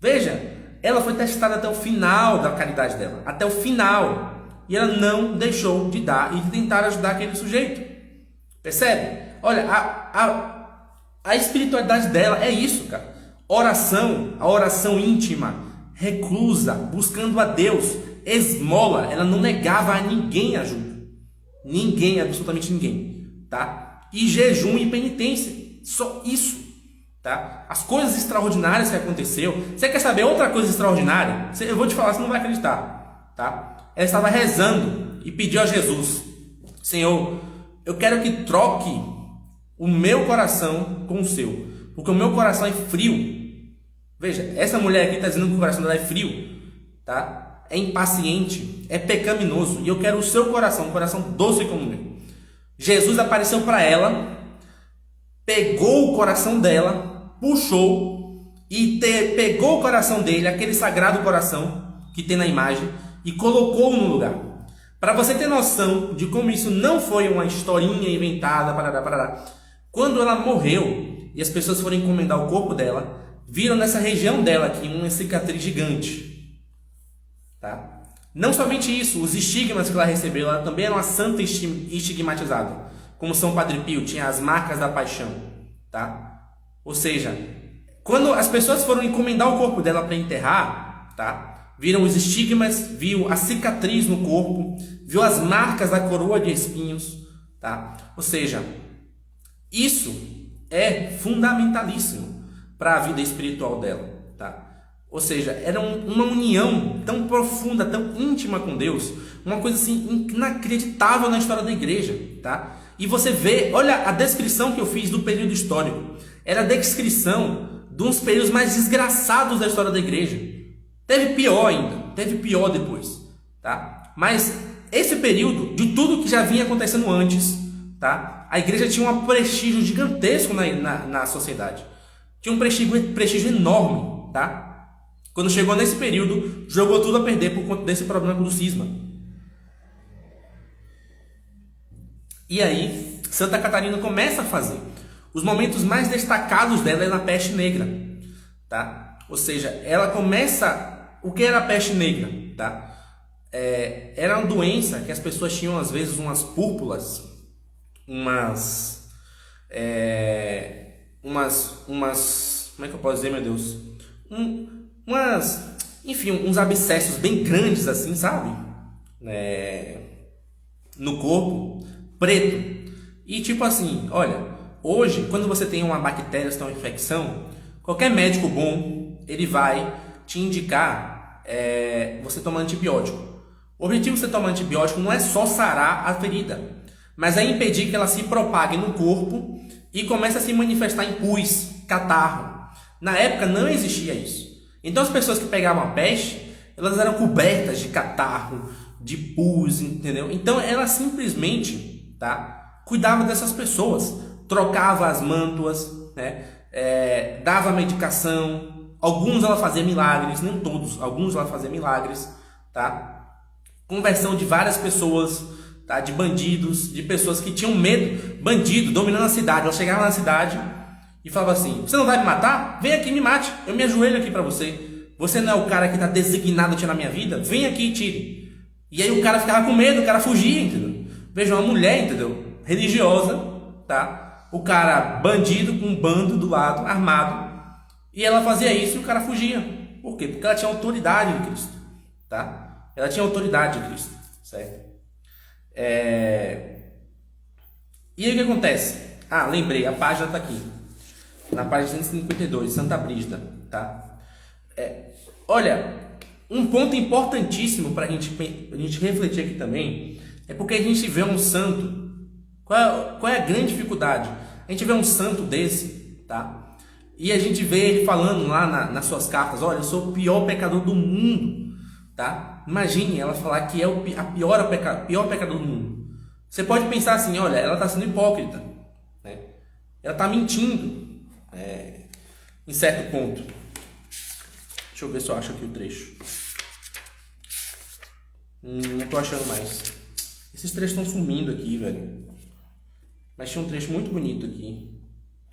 Veja, ela foi testada até o final da caridade dela, até o final, e ela não deixou de dar e de tentar ajudar aquele sujeito. Percebe? Olha, a espiritualidade dela é isso, cara. Oração, a oração íntima, reclusa, buscando a Deus, esmola. Ela não negava a ninguém ajuda. Ninguém, absolutamente ninguém, tá? E jejum e penitência, só isso, tá? As coisas extraordinárias que aconteceu. Você quer saber outra coisa extraordinária? Eu vou te falar, você não vai acreditar, tá? Ela estava rezando e pediu a Jesus: Senhor, eu quero que troque o meu coração com o seu, porque o meu coração é frio. Veja, essa mulher aqui está dizendo que o coração dela é frio, tá? É impaciente, é pecaminoso, e eu quero o seu coração, um coração doce como o meu. Jesus apareceu para ela, pegou o coração dela, puxou e pegou o coração dele, aquele sagrado coração que tem na imagem, e colocou no lugar. Para você ter noção de como isso não foi uma historinha inventada, parará. Quando ela morreu e as pessoas foram encomendar o corpo dela, viram nessa região dela aqui uma cicatriz gigante, tá? Não somente isso, os estigmas que ela recebeu, ela também era uma santa estigmatizada, como São Padre Pio, tinha as marcas da paixão, tá? Ou seja, quando as pessoas foram encomendar o corpo dela para enterrar, tá? Viram os estigmas, viu a cicatriz no corpo, viu as marcas da coroa de espinhos, tá? Ou seja, isso é fundamentalíssimo para a vida espiritual dela, tá? Ou seja, era uma união tão profunda, tão íntima com Deus, uma coisa assim inacreditável na história da igreja, tá? E você vê, olha a descrição que eu fiz do período histórico, era a descrição de uns períodos mais desgraçados da história da igreja. Teve pior ainda, teve pior depois, tá? Mas esse período, de tudo que já vinha acontecendo antes, tá? A igreja tinha um prestígio gigantesco na sociedade. Tinha um prestígio enorme, tá? Quando chegou nesse período, jogou tudo a perder por conta desse problema do cisma. E aí, Santa Catarina começa a fazer. Os momentos mais destacados dela é na peste negra, tá? Ou seja, ela começa... O que era a peste negra, tá? Era uma doença que as pessoas tinham, às vezes, umas púrpuras, umas... como é que eu posso dizer, meu Deus? Enfim, uns abscessos bem grandes assim, sabe? No corpo, preto. E tipo assim, olha, hoje, quando você tem uma bactéria, uma infecção, qualquer médico bom, ele vai te indicar você tomar antibiótico. O objetivo de você tomar antibiótico não é só sarar a ferida, mas é impedir que ela se propague no corpo e comece a se manifestar em pus, catarro. Na época não existia isso. Então as pessoas que pegavam a peste, elas eram cobertas de catarro, de pus, entendeu? Então ela simplesmente, tá, cuidava dessas pessoas, trocava as mântuas, né? Dava medicação. Alguns ela fazia milagres, nem todos, alguns ela fazia milagres, tá? Conversão de várias pessoas, tá? De bandidos, de pessoas que tinham medo, bandido dominando a cidade. Ela chegava na cidade e falava assim: você não vai me matar? Vem aqui e me mate, eu me ajoelho aqui para você. Você não é o cara que está designado a tirar minha vida? Vem aqui e tire. E aí o cara ficava com medo, o cara fugia, entendeu? Veja, uma mulher, entendeu? Religiosa, tá? O cara bandido com um bando do lado, armado. E ela fazia isso e o cara fugia. Por quê? Porque ela tinha autoridade em Cristo, tá? Ela tinha autoridade em Cristo, certo? E aí o que acontece? Ah, lembrei, a página está aqui. Na página 152, Santa Brígida, tá? Olha, um ponto importantíssimo para a gente refletir aqui também é porque a gente vê um santo. Qual é a grande dificuldade? A gente vê um santo desse, tá? E a gente vê ele falando lá nas suas cartas: olha, eu sou o pior pecador do mundo, tá? Imagine ela falar que é a pior pecador do mundo. Você pode pensar assim: olha, ela está sendo hipócrita, ela está mentindo em certo ponto. Deixa eu ver se eu acho aqui o trecho. Não estou achando mais. Esses trechos estão sumindo aqui, velho. Mas tinha um trecho muito bonito aqui.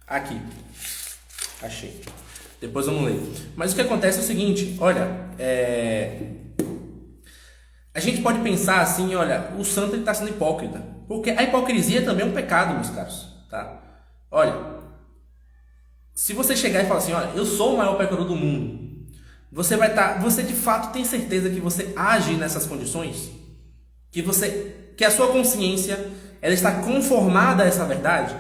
Aqui. Achei. Depois vamos ler. Mas o que acontece é o seguinte, olha, a gente pode pensar assim, olha, o santo está sendo hipócrita. Porque a hipocrisia também é um pecado, meus caros. Tá? Olha, se você chegar e falar assim, olha, eu sou o maior pecador do mundo, você de fato tem certeza que você age nessas condições? Que a sua consciência ela está conformada a essa verdade?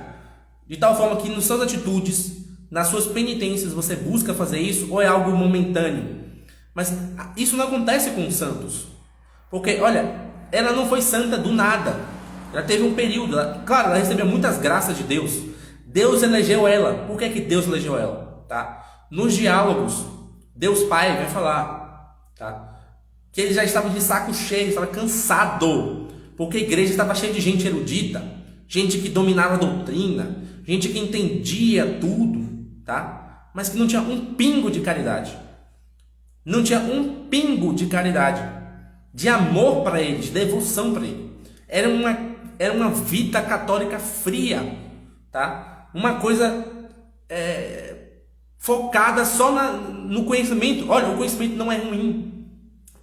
De tal forma que nas suas atitudes, nas suas penitências, você busca fazer isso ou é algo momentâneo? Mas isso não acontece com os santos. Porque, olha, ela não foi santa do nada. Ela teve um período, claro, ela recebeu muitas graças de Deus. Deus elegeu ela. Por que Deus elegeu ela? Tá? Nos diálogos, Deus Pai vai falar, tá? Que ele já estava de saco cheio, estava cansado. Porque a igreja estava cheia de gente erudita, gente que dominava a doutrina, gente que entendia tudo, tá? Mas que não tinha um pingo de caridade. Não tinha um pingo de caridade, de amor para ele, de devoção para ele. Era uma vida católica fria, tá? Uma coisa focada só no conhecimento. Olha, o conhecimento não é ruim.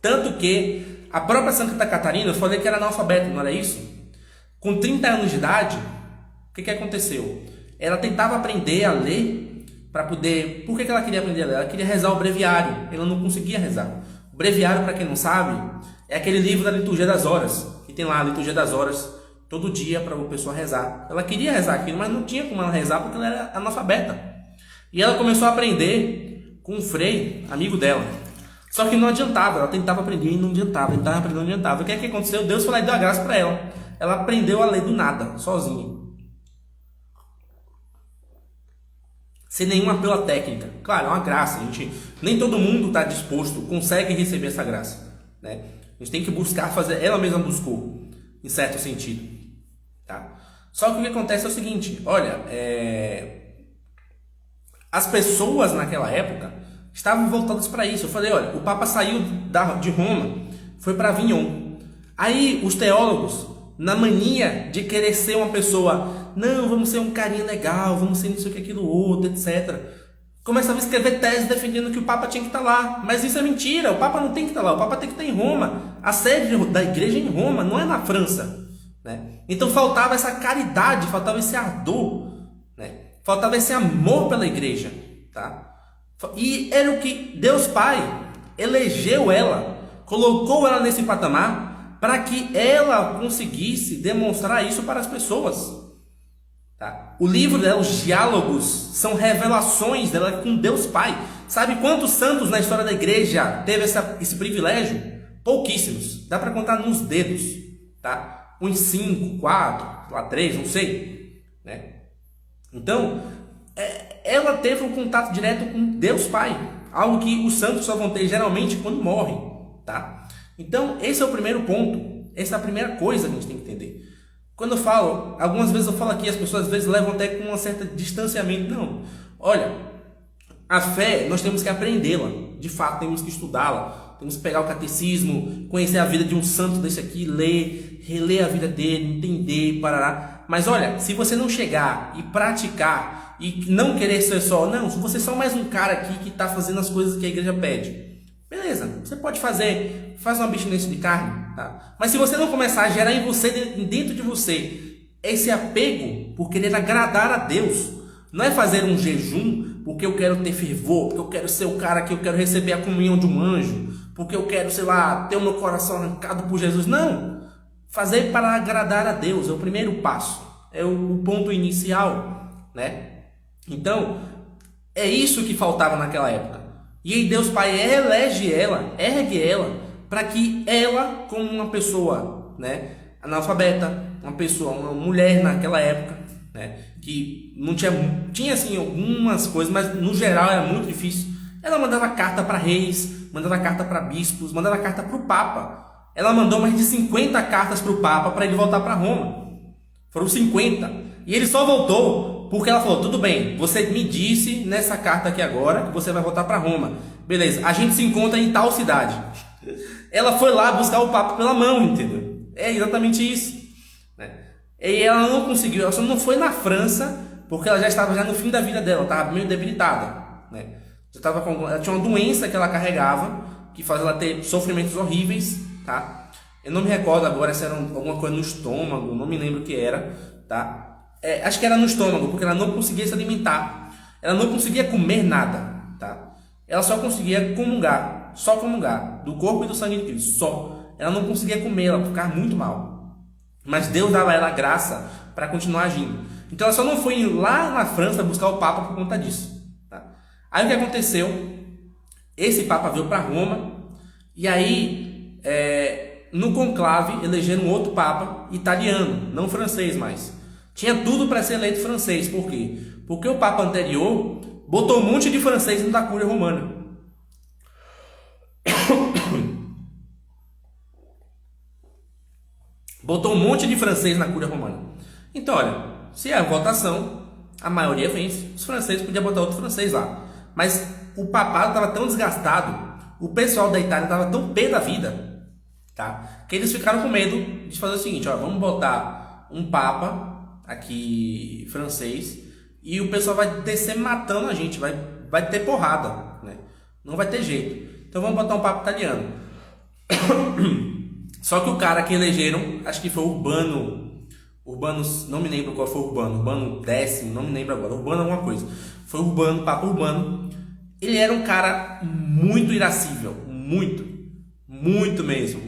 Tanto que a própria Santa Catarina, eu falei que era analfabeta, não era isso? Com 30 anos de idade, o que aconteceu? Ela tentava aprender a ler para poder... Por que ela queria aprender a ler? Ela queria rezar o breviário. Ela não conseguia rezar. O breviário, para quem não sabe, é aquele livro da liturgia das horas. Que tem lá a liturgia das horas, todo dia para a pessoa rezar. Ela queria rezar aquilo, mas não tinha como ela rezar porque ela era analfabeta. E ela começou a aprender com um frei, amigo dela. Só que não adiantava, ela tentava aprender e não adiantava, tentava aprender e não adiantava. O que aconteceu? Deus foi lá e deu a graça para ela. Ela aprendeu a ler do nada, sozinha. Sem nenhum apelo à técnica. Claro, é uma graça. Nem todo mundo está disposto, consegue receber essa graça, né? A gente tem que buscar fazer, ela mesma buscou, em certo sentido. Tá? Só que o que acontece é o seguinte, olha, as pessoas naquela época estavam voltadas para isso. Eu falei, olha, o Papa saiu de Roma, foi para Avignon. Aí os teólogos, na mania de querer ser uma pessoa, não, vamos ser um carinha legal, vamos ser não sei o que, aquilo outro, etc. Começavam a escrever teses defendendo que o Papa tinha que estar lá. Mas isso é mentira, o Papa não tem que estar lá, o Papa tem que estar em Roma. A sede da igreja é em Roma, não é na França, né? Então faltava essa caridade, faltava esse ardor, né? Faltava esse amor pela igreja, tá? E era o que Deus Pai elegeu ela, colocou ela nesse patamar para que ela conseguisse demonstrar isso para as pessoas. Tá? O livro dela, os diálogos, são revelações dela com Deus Pai. Sabe quantos santos na história da igreja teve esse privilégio? Pouquíssimos. Dá para contar nos dedos. Tá? Uns 5, 4, 3, não sei. Né? Então, ela teve um contato direto com Deus Pai. Algo que os santos só vão ter geralmente quando morrem. Tá? Então, esse é o primeiro ponto. Essa é a primeira coisa que a gente tem que entender. Quando eu falo, algumas vezes eu falo aqui, as pessoas às vezes levam até com um certo distanciamento. Não, olha, a fé nós temos que aprendê-la, de fato temos que estudá-la, temos que pegar o catecismo, conhecer a vida de um santo desse aqui, ler, reler a vida dele, entender, parará. Mas olha, se você não chegar e praticar e não querer ser só, não, se você é só mais um cara aqui que está fazendo as coisas que a igreja pede, beleza, você pode fazer, faz uma abstinência de carne, tá? Mas se você não começar a gerar em você, dentro de você, esse apego por querer agradar a Deus, não é fazer um jejum porque eu quero ter fervor, porque eu quero ser o cara que eu quero receber a comunhão de um anjo, porque eu quero, sei lá, ter o meu coração arrancado por Jesus. Não! Fazer para agradar a Deus é o primeiro passo, é o ponto inicial, né? Então, é isso que faltava naquela época. E aí Deus Pai elege ela, ergue ela, para que ela, como uma pessoa, né, analfabeta, uma mulher naquela época, né, que não tinha assim algumas coisas, mas no geral era muito difícil. Ela mandava carta para reis, mandava carta para bispos, mandava carta para o Papa. Ela mandou mais de 50 cartas para o Papa para ele voltar para Roma. Foram 50. E ele só voltou porque ela falou, tudo bem, você me disse nessa carta aqui agora que você vai voltar para Roma. Beleza, a gente se encontra em tal cidade. Ela foi lá buscar o Papa pela mão, entendeu? É exatamente isso, né? E ela não conseguiu, ela só não foi na França, porque ela já estava no fim da vida dela, estava meio debilitada, né? Ela tinha uma doença que ela carregava, que faz ela ter sofrimentos horríveis, tá? Eu não me recordo agora se era alguma coisa no estômago, não me lembro o que era, tá? Acho que era no estômago, porque ela não conseguia se alimentar, ela não conseguia comer nada, tá? Ela só conseguia comungar, só comungar, do corpo e do sangue de Cristo, só. Ela não conseguia comer, ela ficava muito mal. Mas Deus dava a ela graça para continuar agindo. Então ela só não foi lá na França buscar o Papa por conta disso, tá? Aí o que aconteceu? Esse Papa veio para Roma, e aí no conclave elegeram outro Papa italiano, não francês mais. Tinha tudo para ser eleito francês, por quê? Porque o Papa anterior botou um monte de francês dentro da Cúria Romana. Botou um monte de francês na Cúria Romana. Então, olha, se é a votação, a maioria vence. Os franceses podiam botar outro francês lá. Mas o papado estava tão desgastado, o pessoal da Itália estava tão pé da vida, tá? Que eles ficaram com medo de fazer o seguinte, ó, vamos botar um papa aqui francês e o pessoal vai descer matando a gente, vai ter porrada, né? Não vai ter jeito. Então vamos botar um papa italiano. Só que o cara que elegeram, acho que foi Urbano, não me lembro qual foi Urbano X, não me lembro agora, Urbano alguma coisa. Foi Urbano, Papa Urbano. Ele era um cara muito irascível, muito mesmo.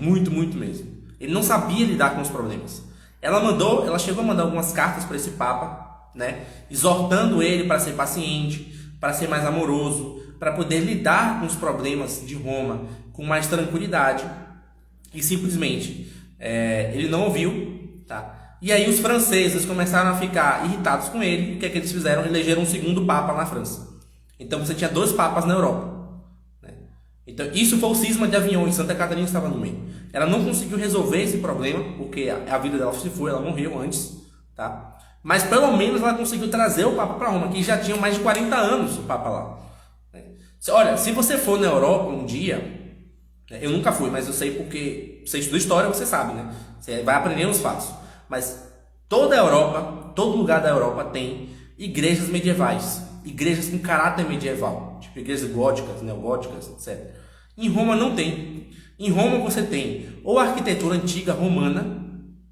Ele não sabia lidar com os problemas. Ela chegou a mandar algumas cartas para esse Papa, né, exortando ele para ser paciente, para ser mais amoroso, para poder lidar com os problemas de Roma com mais tranquilidade. E simplesmente ele não ouviu, tá? E aí os franceses começaram a ficar irritados com ele. O que é que eles fizeram? Elegeram um segundo Papa na França. Então você tinha 2 papas na Europa, né? Então isso foi o cisma de Aviões. Santa Catarina estava no meio. Ela não conseguiu resolver esse problema, porque a vida dela se foi, ela morreu antes, tá? Mas pelo menos ela conseguiu trazer o Papa para Roma, que já tinha mais de 40 anos o Papa lá, né? Olha, se você for na Europa um dia, eu nunca fui, mas eu sei porque você estuda história, você sabe, né? Você vai aprendendo os fatos. Mas toda a Europa, todo lugar da Europa tem igrejas medievais, igrejas com caráter medieval, tipo igrejas góticas, neogóticas, etc. Em Roma não tem. Em Roma você tem ou a arquitetura antiga romana,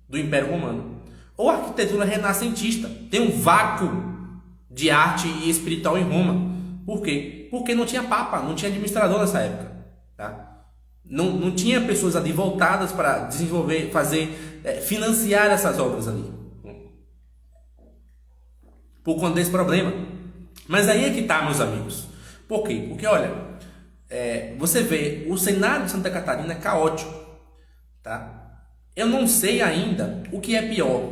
do Império Romano, ou a arquitetura renascentista. Tem um vácuo de arte e espiritual em Roma. Por quê? Porque não tinha papa, não tinha administrador nessa época, tá? Não tinha pessoas ali voltadas para desenvolver, financiar essas obras ali, por conta desse problema. Mas aí é que tá, meus amigos. Por quê? Porque, olha, você vê, o cenário de Santa Catarina é caótico, tá? Eu não sei ainda o que é pior.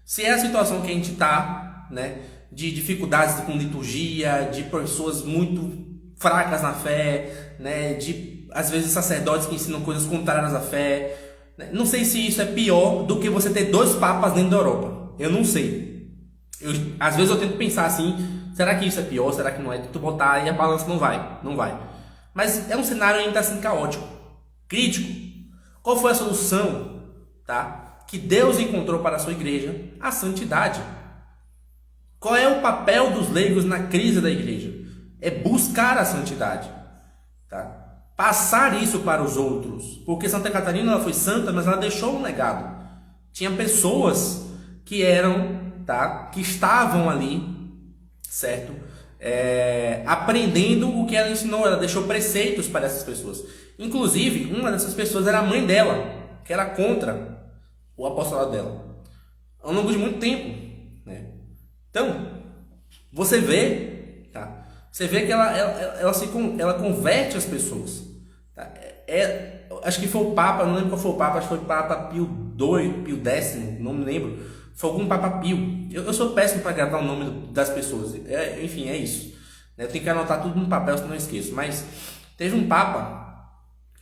Se é a situação que a gente tá, né, de dificuldades com liturgia, de pessoas muito fracas na fé, né, de às vezes sacerdotes que ensinam coisas contrárias à fé. Não sei se isso é pior do que você ter 2 papas dentro da Europa. Eu não sei. Às vezes eu tento pensar assim, será que isso é pior? Será que não é? Tento botar e a balança não vai. Mas é um cenário ainda assim caótico, crítico. Qual foi a solução, tá, que Deus encontrou para a sua igreja? A santidade. Qual é o papel dos leigos na crise da igreja? É buscar a santidade, tá? Passar isso para os outros, porque Santa Catarina ela foi santa, mas ela deixou um legado. Tinha pessoas que que estavam ali, certo? Aprendendo o que ela ensinou. Ela deixou preceitos para essas pessoas. Inclusive, uma dessas pessoas era a mãe dela, que era contra o apostolado dela, ao longo de muito tempo, né? Então, você vê, tá? Você vê que ela converte as pessoas, tá? Acho que foi o Papa, não lembro qual foi o Papa, acho que foi o Papa Pio X, não me lembro. Foi algum Papa Pio. Eu sou péssimo para gravar o nome das pessoas. Enfim, é isso. Eu tenho que anotar tudo no papel, senão eu esqueço. Mas teve um Papa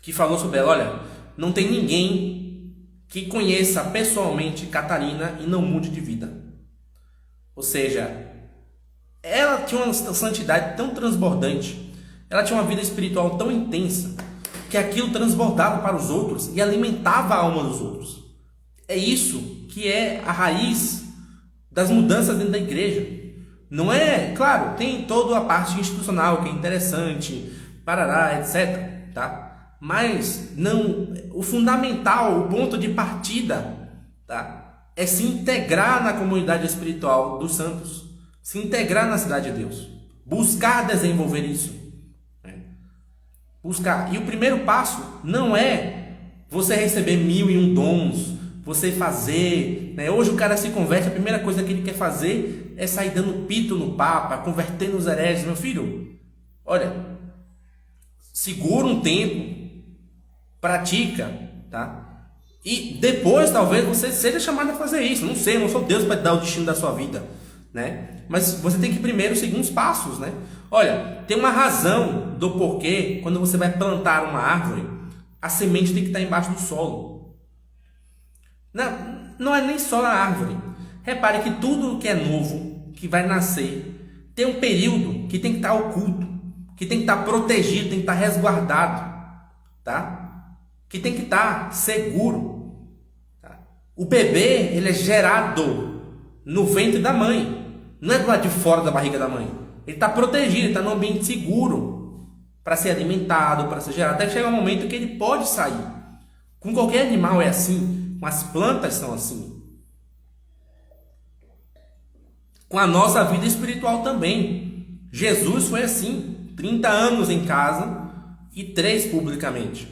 que falou sobre ela. Olha, não tem ninguém que conheça pessoalmente Catarina e não mude de vida. Ou seja, ela tinha uma santidade tão transbordante, ela tinha uma vida espiritual tão intensa, que aquilo transbordava para os outros e alimentava a alma dos outros. É isso que é a raiz das mudanças dentro da igreja. Não é, claro, tem toda a parte institucional que é interessante, parará, etc, tá? Mas não, o fundamental, o ponto de partida, tá? É se integrar na comunidade espiritual dos santos, se integrar na cidade de Deus, buscar desenvolver isso, né? Buscar. E o primeiro passo não é você receber 1001 dons, você fazer, né? Hoje o cara se converte, a primeira coisa que ele quer fazer é sair dando pito no Papa, convertendo os hereges. Meu filho, olha, segura um tempo, pratica, tá? E depois talvez você seja chamado a fazer isso. Não sei, não sou Deus para te dar o destino da sua vida, né? Mas você tem que primeiro seguir uns passos, né? Olha, tem uma razão do porquê quando você vai plantar uma árvore, a semente tem que estar embaixo do solo. Não é nem só a árvore. Repare que tudo que é novo, que vai nascer, tem um período que tem que estar oculto, que tem que estar protegido, tem que estar resguardado, tá? Que tem que estar seguro. Tá? O bebê, ele é gerado no ventre da mãe, não é do lado de fora da barriga da mãe. Ele está protegido, ele está num ambiente seguro para ser alimentado, para ser gerado, até que chega um momento que ele pode sair. Com qualquer animal é assim. Com as plantas são assim. Com a nossa vida espiritual também. Jesus foi assim. 30 anos em casa e 3 publicamente.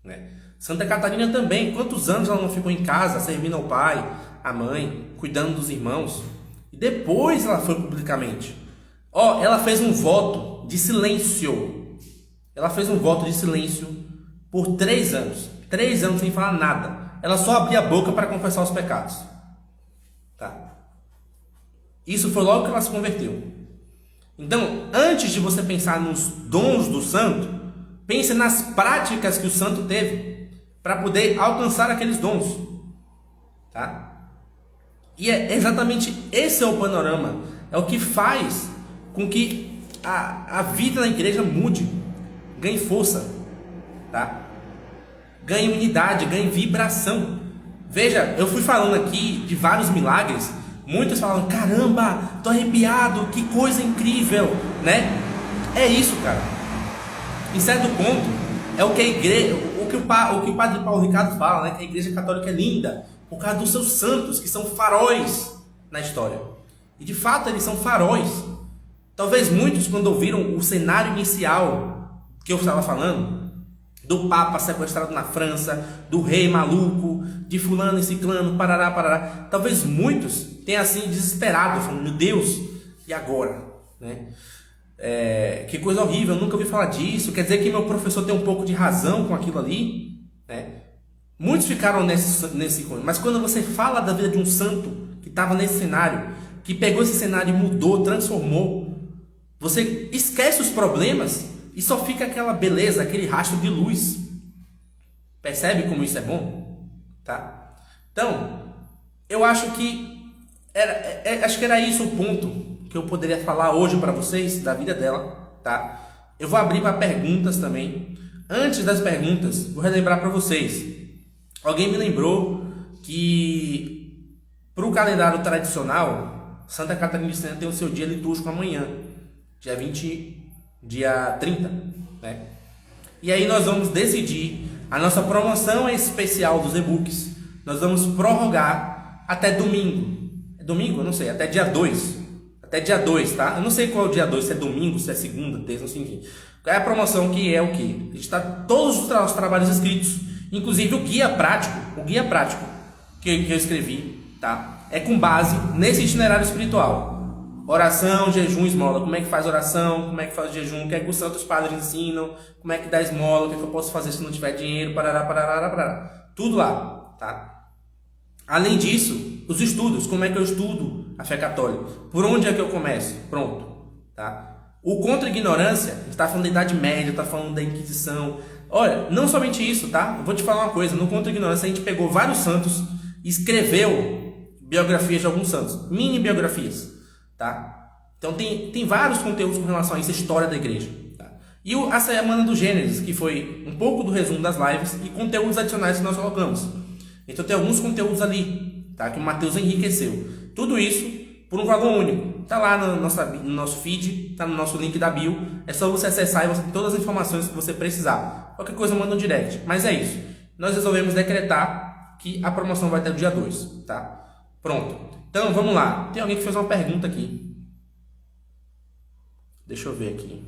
Né? Santa Catarina também. Quantos anos ela não ficou em casa, servindo ao pai, à mãe, cuidando dos irmãos? E depois ela foi publicamente. Ela fez um voto de silêncio. Ela fez um voto de silêncio por 3 anos. 3 anos sem falar nada. Ela só abria a boca para confessar os pecados. Tá? Isso foi logo que ela se converteu. Então, antes de você pensar nos dons do santo, pense nas práticas que o santo teve para poder alcançar aqueles dons. Tá? E é exatamente esse é o panorama. É o que faz com que a vida na igreja mude, ganhe força. Tá? Ganhe unidade, ganhe vibração. Veja, eu fui falando aqui de vários milagres. Muitos falam, caramba, tô arrepiado, que coisa incrível, né? É isso, cara. Em certo ponto, é o que a igreja, o que o padre Paulo Ricardo fala, né? Que a igreja católica é linda por causa dos seus santos, que são faróis na história. E de fato eles são faróis. Talvez muitos, quando ouviram o cenário inicial que eu estava falando, do Papa sequestrado na França, do rei maluco, de fulano e ciclano, parará, parará. Talvez muitos tenham assim desesperado, falando, meu Deus, e agora? Né? Que coisa horrível, eu nunca ouvi falar disso, quer dizer que meu professor tem um pouco de razão com aquilo ali? Né? Muitos ficaram nesse mas quando você fala da vida de um santo que estava nesse cenário, que pegou esse cenário e mudou, transformou, você esquece os problemas e só fica aquela beleza, aquele rastro de luz. Percebe como isso é bom? Tá? Então, eu acho que era isso o ponto que eu poderia falar hoje para vocês da vida dela. Tá? Eu vou abrir para perguntas também. Antes das perguntas, vou relembrar para vocês. Alguém me lembrou que para o calendário tradicional, Santa Catarina de Sena tem o seu dia litúrgico amanhã, dia 30, né? E aí nós vamos decidir, a nossa promoção especial dos e-books, nós vamos prorrogar até domingo. É domingo? Eu não sei, até dia 2. Até dia 2, tá? Eu não sei qual é o dia 2, se é domingo, se é segunda, terça, não sei, enfim. Qual é a promoção que é o quê? A gente está todos os trabalhos escritos, inclusive o guia prático que eu escrevi, tá? É com base nesse itinerário espiritual. Oração, jejum, esmola. Como é que faz oração? Como é que faz o jejum? O que é que os santos padres ensinam? Como é que dá esmola? O que é que eu posso fazer se não tiver dinheiro? Parará, parará, parará. Tudo lá, tá? Além disso, os estudos. Como é que eu estudo a fé católica? Por onde é que eu começo? Pronto, tá? O contra a ignorância, a gente está falando da Idade Média, está falando da Inquisição. Olha, não somente isso, tá? Eu vou te falar uma coisa. No contra a ignorância, a gente pegou vários santos e escreveu biografias de alguns santos. Mini biografias. Tá? Então tem vários conteúdos com relação a essa história da igreja. Tá? E a semana do Gênesis, que foi um pouco do resumo das lives e conteúdos adicionais que nós colocamos. Então tem alguns conteúdos ali, tá? Que o Matheus enriqueceu. Tudo isso por um valor único. Está lá no nosso feed, está no nosso link da bio. É só você acessar e você tem todas as informações que você precisar. Qualquer coisa manda um direct. Mas é isso. Nós resolvemos decretar que a promoção vai até o dia 2. Tá? Pronto. Então vamos lá. Tem alguém que fez uma pergunta aqui. Deixa eu ver aqui.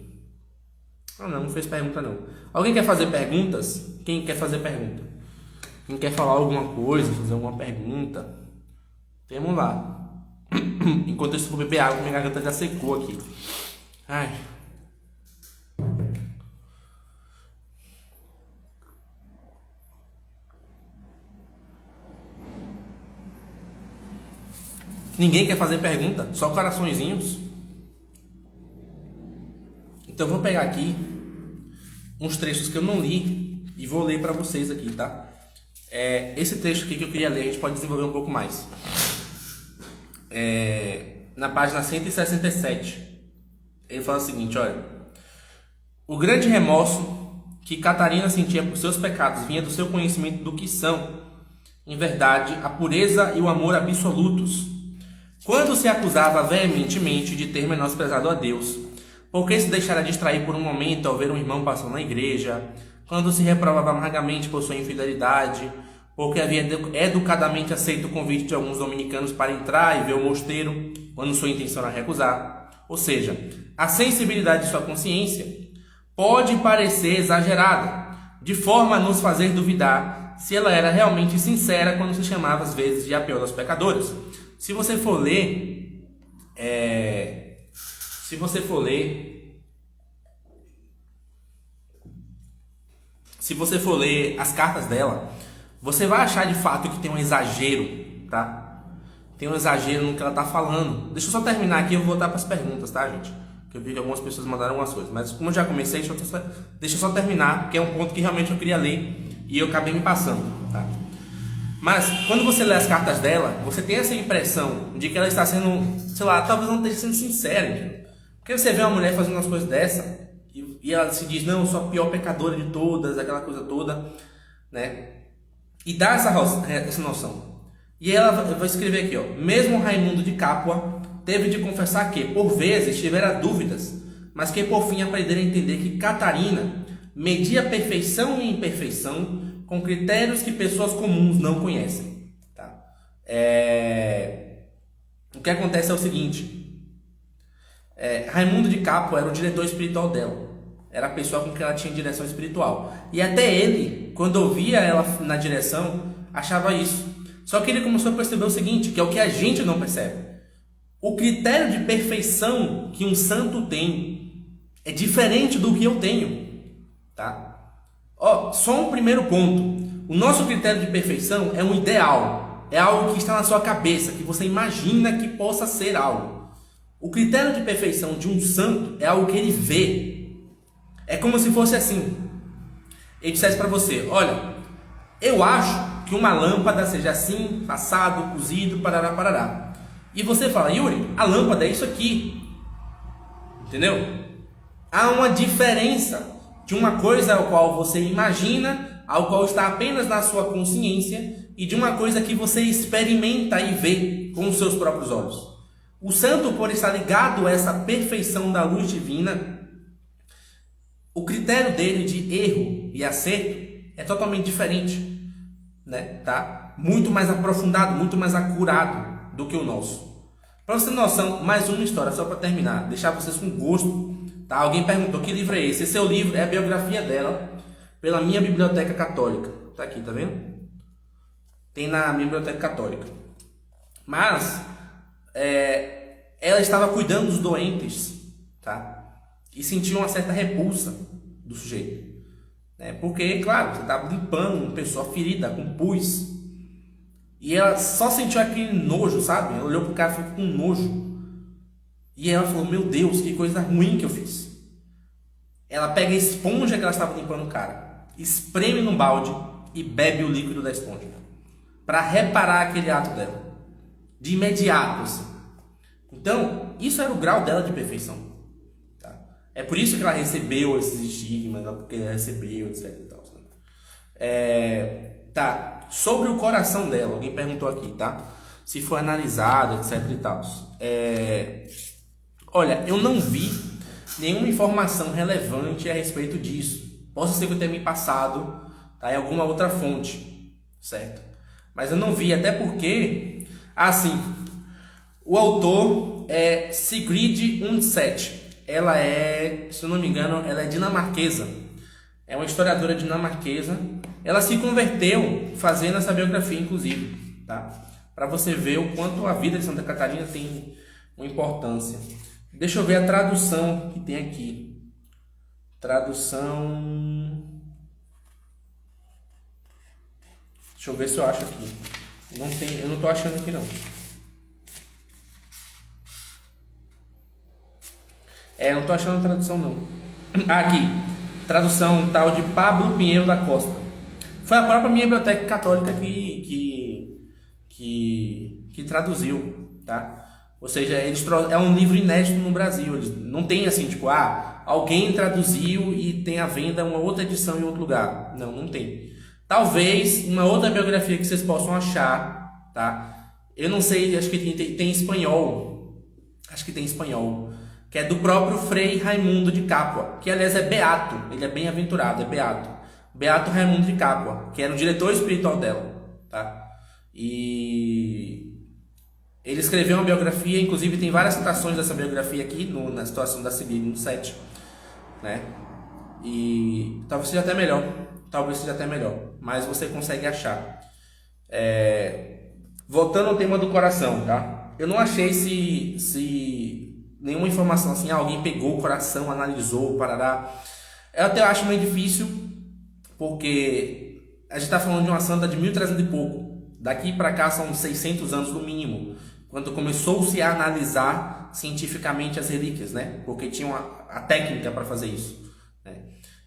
Não fez pergunta não. Alguém quer fazer perguntas? Quem quer fazer pergunta? Quem quer falar alguma coisa, fazer alguma pergunta? Vamos lá. Enquanto eu estou beber água, minha garganta já secou aqui. Ai. Ninguém quer fazer pergunta? Só coraçõezinhos? Então eu vou pegar aqui uns trechos que eu não li e vou ler para vocês aqui, tá? Esse trecho aqui que eu queria ler, a gente pode desenvolver um pouco mais. Na página 167, ele fala o seguinte, olha: o grande remorso que Catarina sentia por seus pecados vinha do seu conhecimento do que são, em verdade, a pureza e o amor absolutos. Quando se acusava veementemente de ter menosprezado a Deus, porque se deixara distrair por um momento ao ver um irmão passando na igreja, quando se reprovava amargamente por sua infidelidade, porque havia educadamente aceito o convite de alguns dominicanos para entrar e ver o mosteiro, quando sua intenção era recusar. Ou seja, a sensibilidade de sua consciência pode parecer exagerada, de forma a nos fazer duvidar se ela era realmente sincera quando se chamava às vezes de a pior dos pecadores. Se você for ler as cartas dela, você vai achar de fato que tem um exagero, tá? Tem um exagero no que ela tá falando. Deixa eu só terminar aqui e eu vou voltar para as perguntas, tá, gente? Que eu vi que algumas pessoas mandaram algumas coisas. Mas como eu já comecei, deixa eu só terminar, que é um ponto que realmente eu queria ler e eu acabei me passando, tá? Mas quando você lê as cartas dela, você tem essa impressão de que ela está sendo, sei lá, talvez não esteja sendo sincera, entendeu? Porque você vê uma mulher fazendo umas coisas dessa e ela se diz, não, eu sou a pior pecadora de todas, aquela coisa toda, né? E dá essa noção. E ela vai escrever aqui, ó: mesmo Raimundo de Capua teve de confessar que, por vezes, tivera dúvidas, mas que por fim aprendera a entender que Catarina media perfeição e imperfeição com critérios que pessoas comuns não conhecem. Tá? O que acontece é o seguinte: Raimundo de Capua era o diretor espiritual dela. Era a pessoa com quem ela tinha direção espiritual. E até ele, quando ouvia ela na direção, achava isso. Só que ele começou a perceber o seguinte, que é o que a gente não percebe. O critério de perfeição que um santo tem é diferente do que eu tenho. Tá? Só um primeiro ponto. O nosso critério de perfeição é um ideal. É algo que está na sua cabeça, que você imagina que possa ser algo. O critério de perfeição de um santo é algo que ele vê. É como se fosse assim. Ele dissesse para você, olha, eu acho que uma lâmpada seja assim, passado, cozido, parará, parará. E você fala, Yuri, a lâmpada é isso aqui. Entendeu? Há uma diferença de uma coisa ao qual você imagina, ao qual está apenas na sua consciência, e de uma coisa que você experimenta e vê com os seus próprios olhos. O santo, por estar ligado a essa perfeição da luz divina, o critério dele de erro e acerto é totalmente diferente, né? Tá? Muito mais aprofundado, muito mais acurado do que o nosso. Para você ter noção, mais uma história, só para terminar, deixar vocês com gosto. Tá? Alguém perguntou, que livro é esse? Esse é o livro, é a biografia dela, pela minha biblioteca católica. Tá aqui, tá vendo? Tem na minha biblioteca católica. Mas, ela estava cuidando dos doentes, tá? E sentiu uma certa repulsa do sujeito. Porque, claro, você estava limpando uma pessoa ferida, com pus. E ela só sentiu aquele nojo, sabe? Ela olhou pro cara e ficou com nojo. E ela falou, meu Deus, que coisa ruim que eu fiz. Ela pega a esponja que ela estava limpando o cara, espreme no balde e bebe o líquido da esponja. Para reparar aquele ato dela. De imediato, assim. Então, isso era o grau dela de perfeição. Tá? É por isso que ela recebeu esses estigmas, porque ela recebeu, etc. E tal, né? Tá. Sobre o coração dela, alguém perguntou aqui, tá? Se foi analisado, etc. e tal. Olha, eu não vi nenhuma informação relevante a respeito disso. Posso ser que eu tenha me passado, tá, em alguma outra fonte, certo? Mas eu não vi, até porque, assim, o autor é Sigrid Undset. Ela é, se eu não me engano, ela é dinamarquesa. É uma historiadora dinamarquesa. Ela se converteu fazendo essa biografia, inclusive, tá? Para você ver o quanto a vida de Santa Catarina tem uma importância. Deixa eu ver a tradução que tem aqui. Tradução... Deixa eu ver se eu acho aqui. Não tem, eu não tô achando aqui não. Não tô achando a tradução não. Aqui. Tradução tal de Pablo Pinheiro da Costa. Foi a própria minha biblioteca católica que traduziu, tá? Ou seja, é um livro inédito no Brasil. Eles não tem assim, tipo, alguém traduziu e tem à venda uma outra edição em outro lugar. Não, não tem. Talvez uma outra biografia que vocês possam achar, tá? Eu não sei, acho que tem espanhol. Acho que tem espanhol. Que é do próprio Frei Raimundo de Capua, que aliás é beato, ele é bem-aventurado, é beato. Beato Raimundo de Capua, que era o diretor espiritual dela, tá? E ele escreveu uma biografia, inclusive tem várias citações dessa biografia aqui na situação da Sigrid no 7, né? E talvez seja até melhor, mas você consegue achar. Voltando ao tema do coração, tá? Eu não achei se nenhuma informação assim, alguém pegou o coração, analisou, parará. Eu até acho meio difícil, porque a gente está falando de uma santa de 1300 e pouco. Daqui para cá são 600 anos no mínimo, quando começou-se a analisar cientificamente as relíquias, né? Porque tinha a técnica para fazer isso, né?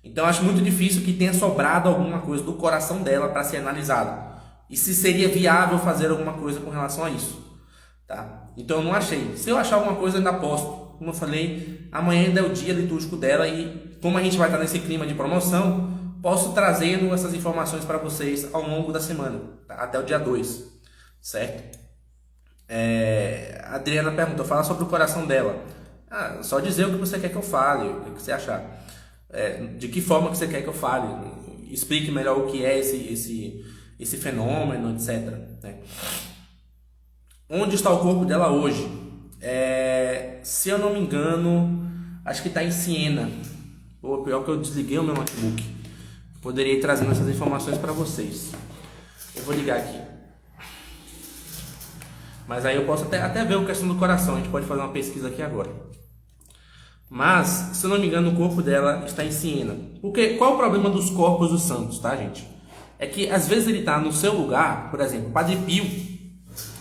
Então eu acho muito difícil que tenha sobrado alguma coisa do coração dela para ser analisado. E se seria viável fazer alguma coisa com relação a isso, tá? Então eu não achei. Se eu achar alguma coisa, eu ainda posto. Como eu falei, amanhã ainda é o dia litúrgico dela e como a gente vai estar nesse clima de promoção, posso trazendo essas informações para vocês ao longo da semana, tá? Até o dia 2, certo? A Adriana perguntou, fala sobre o coração dela. Só dizer o que você quer que eu fale, o que você achar. De que forma que você quer que eu fale. Explique melhor o que é esse fenômeno, etc, né? Onde está o corpo dela hoje? Se eu não me engano, acho que está em Siena. Ou pior que eu desliguei o meu notebook. Poderia ir trazendo essas informações para vocês. Eu vou ligar aqui. Mas aí eu posso até ver a questão do coração. A gente pode fazer uma pesquisa aqui agora. Mas, se eu não me engano, o corpo dela está em Siena. Porque qual o problema dos corpos dos santos, tá, gente? É que às vezes ele está no seu lugar. Por exemplo, o Padre Pio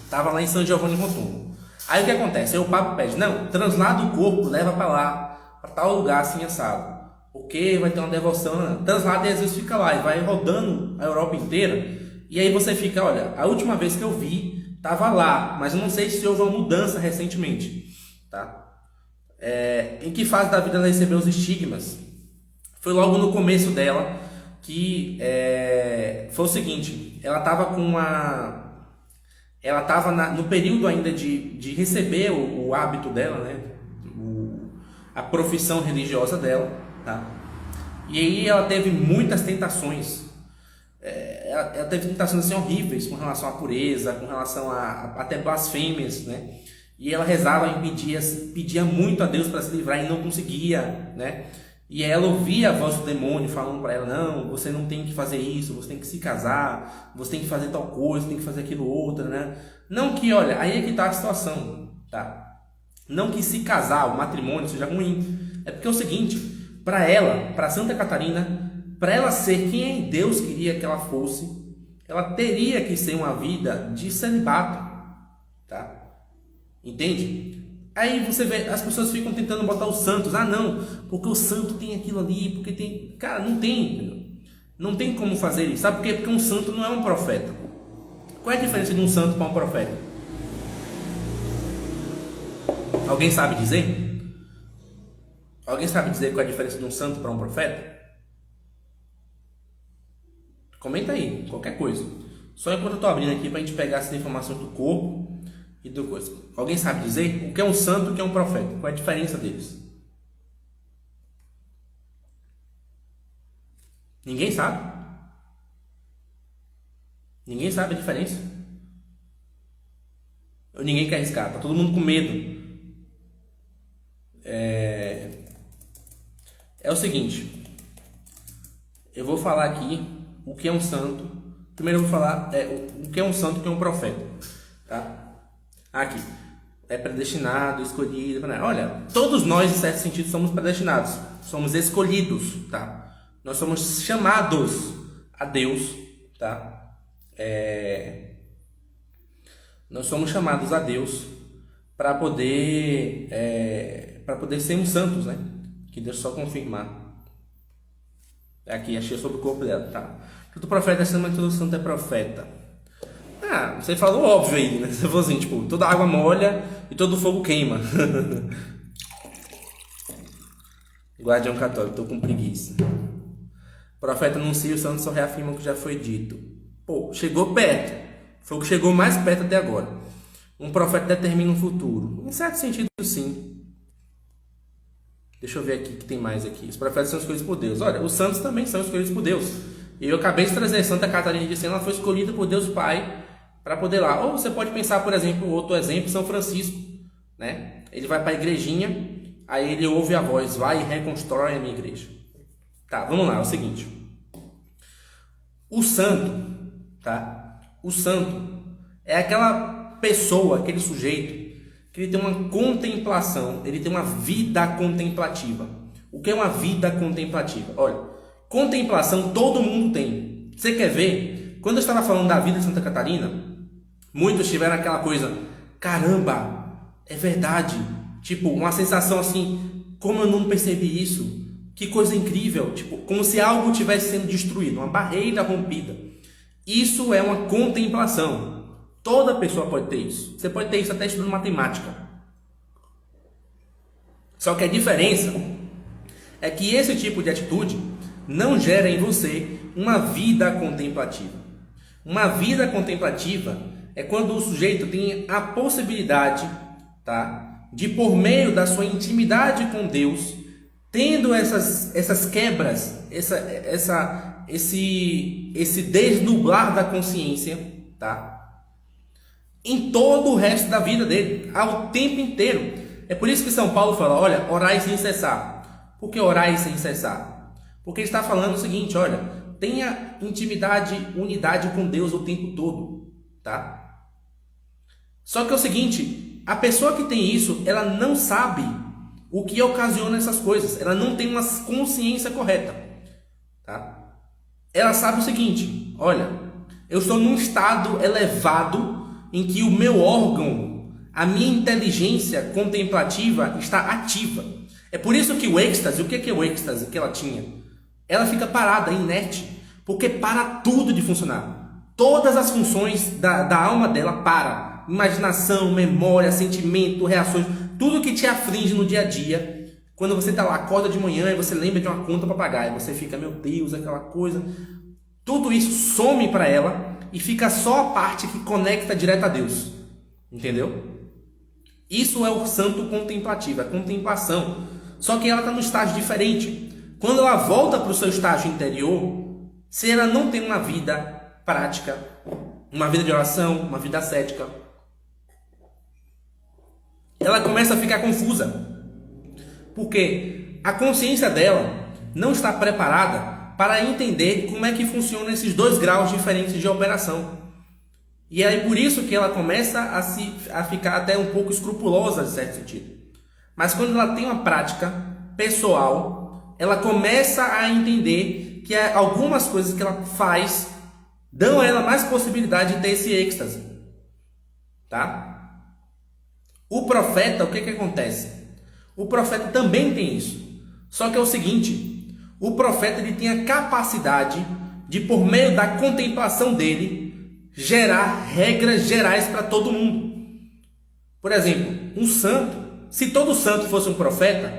estava lá em São Giovanni Rotondo. Aí o que acontece? Aí o Papa pede, não, translada o corpo, leva para lá, para tal lugar assim assado. Porque vai ter uma devoção, não. Translada e às vezes fica lá e vai rodando a Europa inteira. E aí você fica, olha, a última vez que eu vi, estava lá, mas eu não sei se houve uma mudança recentemente, tá? Em que fase da vida ela recebeu os estigmas? Foi logo no começo dela, que foi o seguinte, ela estava no período ainda de receber o hábito dela, né? A profissão religiosa dela, tá? E aí ela teve muitas tentações. Ela teve tentações assim, horríveis com relação à pureza, com relação a até blasfêmias, né? E ela rezava e pedia muito a Deus para se livrar e não conseguia, né? E ela ouvia a voz do demônio falando para ela, não, você não tem que fazer isso, você tem que se casar, você tem que fazer tal coisa, tem que fazer aquilo outro, né? Não que, olha, aí é que está a situação, tá? Não que se casar, o matrimônio seja ruim, é porque é o seguinte, para ela, para Santa Catarina, para ela ser quem Deus queria que ela fosse, ela teria que ser uma vida de celibato, tá? Entende? Aí você vê, as pessoas ficam tentando botar os santos. Não, porque o santo tem aquilo ali, porque tem... Cara, não tem. Não tem como fazer isso. Sabe por quê? Porque um santo não é um profeta. Qual é a diferença de um santo para um profeta? Alguém sabe dizer? Alguém sabe dizer qual é a diferença de um santo para um profeta? Comenta aí, qualquer coisa. Só enquanto eu estou abrindo aqui para a gente pegar essas informações do corpo e do coisa. Alguém sabe dizer o que é um santo e o que é um profeta? Qual é a diferença deles? Ninguém sabe? Ninguém sabe a diferença? Ou ninguém quer arriscar? Tá todo mundo com medo. É o seguinte. Eu vou falar aqui o que é um santo. Primeiro eu vou falar o que é um santo e o que é um profeta. Tá? Aqui. É predestinado, escolhido. Olha, todos nós, em certo sentido, somos predestinados. Somos escolhidos. Tá? Nós somos chamados a Deus. Tá? Nós somos chamados a Deus para poder sermos santos, né? Que Deus só confirmar. Aqui, achei sobre o corpo dela, tá? Todo profeta é santo, mas todo santo é profeta. Você falou óbvio aí, né? Você falou assim, tipo, toda água molha e todo fogo queima. Guardião católico, tô com preguiça. O profeta anuncia, o santo só reafirma o que já foi dito. Pô, chegou perto. Foi o que chegou mais perto até agora. Um profeta determina um futuro. Em certo sentido, sim. Deixa eu ver aqui o que tem mais aqui. Os profetas são escolhidos por Deus. Olha, os santos também são escolhidos por Deus. E eu acabei de trazer Santa Catarina de Sena, ela foi escolhida por Deus Pai para poder lá. Ou você pode pensar, por exemplo, outro exemplo, São Francisco, né? Ele vai para a igrejinha, aí ele ouve a voz, vai e reconstrói a minha igreja. Tá, vamos lá, é o seguinte. O santo, tá? O santo é aquela pessoa, aquele sujeito que ele tem uma contemplação, ele tem uma vida contemplativa. O que é uma vida contemplativa? Olha, contemplação todo mundo tem. Você quer ver? Quando eu estava falando da vida de Santa Catarina, muitos tiveram aquela coisa, caramba, é verdade. Tipo, uma sensação assim, como eu não percebi isso? Que coisa incrível. Tipo, como se algo estivesse sendo destruído, uma barreira rompida. Isso é uma contemplação. Toda pessoa pode ter isso. Você pode ter isso até estudando matemática. Só que a diferença é que esse tipo de atitude não gera em você uma vida contemplativa. Uma vida contemplativa é quando o sujeito tem a possibilidade, tá, de por meio da sua intimidade com Deus, tendo essas quebras, esse desnublar da consciência, tá, em todo o resto da vida dele, ao tempo inteiro. É por isso que São Paulo fala, olha, orai sem cessar. Por que orai sem cessar? Porque ele está falando o seguinte, olha, tenha intimidade, unidade com Deus o tempo todo, tá? Só que é o seguinte, a pessoa que tem isso, ela não sabe o que ocasiona essas coisas. Ela não tem uma consciência correta, tá? Ela sabe o seguinte, olha, eu estou num estado elevado em que o meu órgão, a minha inteligência contemplativa está ativa. É por isso que o êxtase, o que é o êxtase que ela tinha? Ela fica parada, inerte, porque para tudo de funcionar. Todas as funções da alma dela para. Imaginação, memória, sentimento, reações, tudo que te aflige no dia a dia. Quando você está lá, acorda de manhã e você lembra de uma conta para pagar, e você fica, meu Deus, aquela coisa. Tudo isso some para ela e fica só a parte que conecta direto a Deus. Entendeu? Isso é o santo contemplativo, a contemplação. Só que ela está num estágio diferente. Quando ela volta para o seu estágio interior, se ela não tem uma vida prática, uma vida de oração, uma vida ascética, ela começa a ficar confusa. Porque a consciência dela não está preparada para entender como é que funcionam esses dois graus diferentes de operação. E é por isso que ela começa a ficar até um pouco escrupulosa, de certo sentido. Mas quando ela tem uma prática pessoal, ela começa a entender que algumas coisas que ela faz dão a ela mais possibilidade de ter esse êxtase. Tá? O profeta, o que acontece? O profeta também tem isso. Só que é o seguinte, o profeta ele tem a capacidade de, por meio da contemplação dele, gerar regras gerais para todo mundo. Por exemplo, um santo, se todo santo fosse um profeta,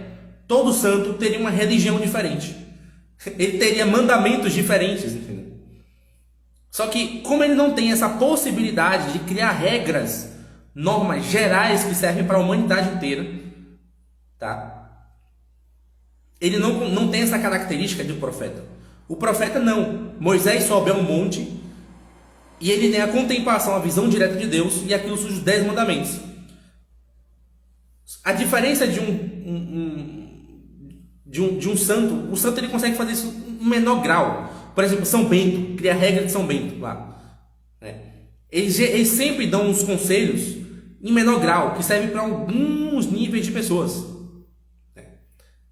todo santo teria uma religião diferente. Ele teria mandamentos diferentes, entendeu? Só que, como ele não tem essa possibilidade de criar regras, normas gerais que servem para a humanidade inteira, tá? Ele não tem essa característica de profeta. O profeta não. Moisés sobe a um monte e ele tem a contemplação, a visão direta de Deus, e aquilo surge os 10 mandamentos. A diferença de um santo, o santo ele consegue fazer isso em menor grau. Por exemplo, São Bento, cria a regra de São Bento lá. Eles sempre dão uns conselhos em menor grau, que servem para alguns níveis de pessoas.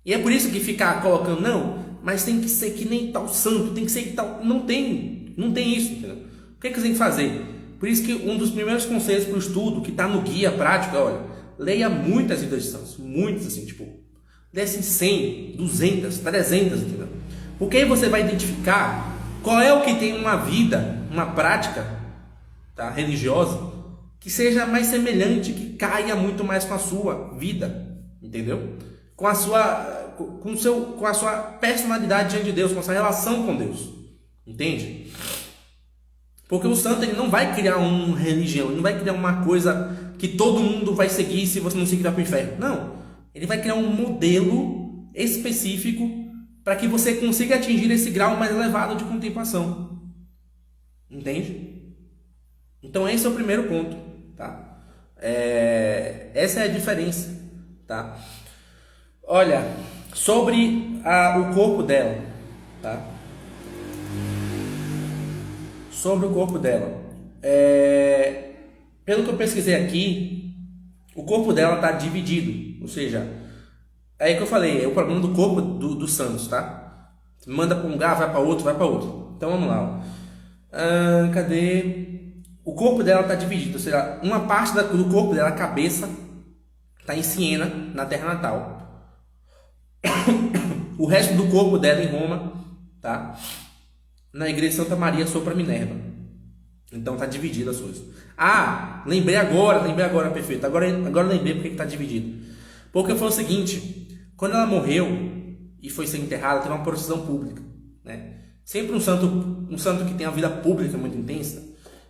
E é por isso que ficar colocando, não, mas tem que ser que nem tal santo, tem que ser que tal. Não tem isso, entendeu? O que você tem que fazer? Por isso que um dos primeiros conselhos para o estudo, que está no guia prático, é, olha, leia muitas vidas de santos, muitas, assim, tipo, leia assim 100, 200, 300, entendeu? Porque aí você vai identificar qual é o que tem uma vida, uma prática, tá, religiosa, que seja mais semelhante, que caia muito mais com a sua vida, entendeu? Com a sua personalidade diante de Deus, com a sua relação com Deus, entende? Porque o santo ele não vai criar uma religião, ele não vai criar uma coisa que todo mundo vai seguir, se você não seguir vai para o inferno. Não, ele vai criar um modelo específico para que você consiga atingir esse grau mais elevado de contemplação, entende? Então esse é o primeiro ponto, tá? Essa é a diferença, tá? Olha, sobre o corpo dela, tá? Sobre o corpo dela, pelo que eu pesquisei aqui, o corpo dela está dividido, ou seja, é aí que eu falei, é o problema do corpo dos santos, tá? Manda para um lugar, vai para outro, vai para outro. Então vamos lá. Cadê? O corpo dela está dividido, ou seja, uma parte do corpo dela, a cabeça, está em Siena, na terra natal. O resto do corpo dela em Roma, tá? Na igreja de Santa Maria sopra Minerva. Então está dividido as coisas. Lembrei agora, perfeito. Agora lembrei porque está dividido. Porque foi o seguinte, quando ela morreu e foi ser enterrada, teve uma procissão pública, né? Sempre um santo que tem uma vida pública muito intensa,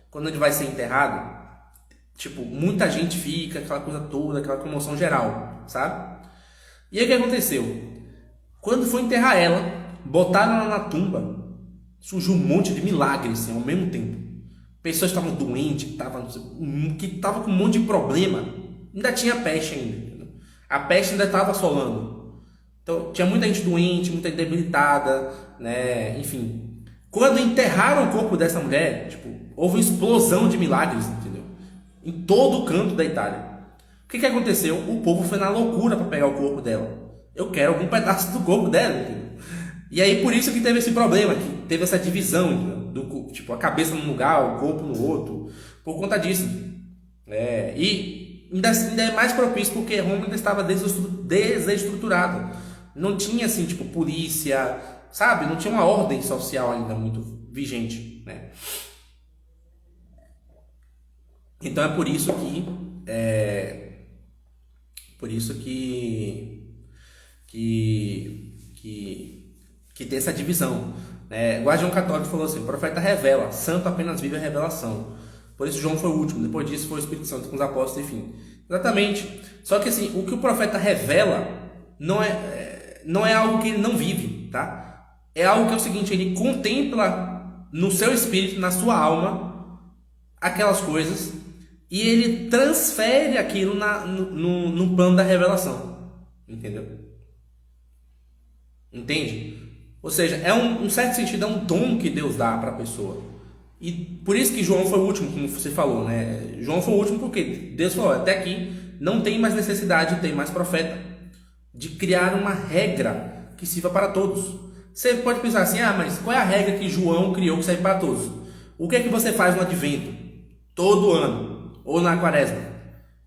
quando ele vai ser enterrado, tipo, muita gente fica, aquela coisa toda, aquela comoção geral, sabe? E aí o que aconteceu? Quando foi enterrar ela, botaram ela na tumba, surgiu um monte de milagres assim, ao mesmo tempo. Pessoas estavam doentes, que estavam com um monte de problema, ainda tinha peste ainda, entendeu? A peste ainda estava assolando. Então tinha muita gente doente, muita gente debilitada, né? Enfim. Quando enterraram o corpo dessa mulher, tipo, houve uma explosão de milagres, entendeu? Em todo o canto da Itália. O que aconteceu? O povo foi na loucura para pegar o corpo dela. Eu quero algum pedaço do corpo dela, entendeu? E aí por isso que teve esse problema, que teve essa divisão, entendeu? Tipo, a cabeça num lugar, o corpo no outro, por conta disso. E ainda é mais propício porque Roma ainda estava desestruturada. Não tinha, assim, tipo, polícia, sabe? Não tinha uma ordem social ainda muito vigente, né? Então é por isso que tem essa divisão. O Guardião Católico falou assim: o profeta revela, santo apenas vive a revelação. Por isso João foi o último, depois disso foi o Espírito Santo com os apóstolos, enfim. Exatamente. Só que assim, o que o profeta revela não é algo que ele não vive, tá? É algo que é o seguinte, ele contempla no seu espírito, na sua alma, aquelas coisas, e ele transfere aquilo no plano da revelação. Entendeu? Entende? Ou seja, é um certo sentido, é um dom que Deus dá para a pessoa. E por isso que João foi o último, como você falou, né? João foi o último porque Deus falou, até aqui não tem mais necessidade de ter mais profeta, de criar uma regra que sirva para todos. Você pode pensar assim, mas qual é a regra que João criou que serve para todos? O que é que você faz no advento? Todo ano, ou na quaresma,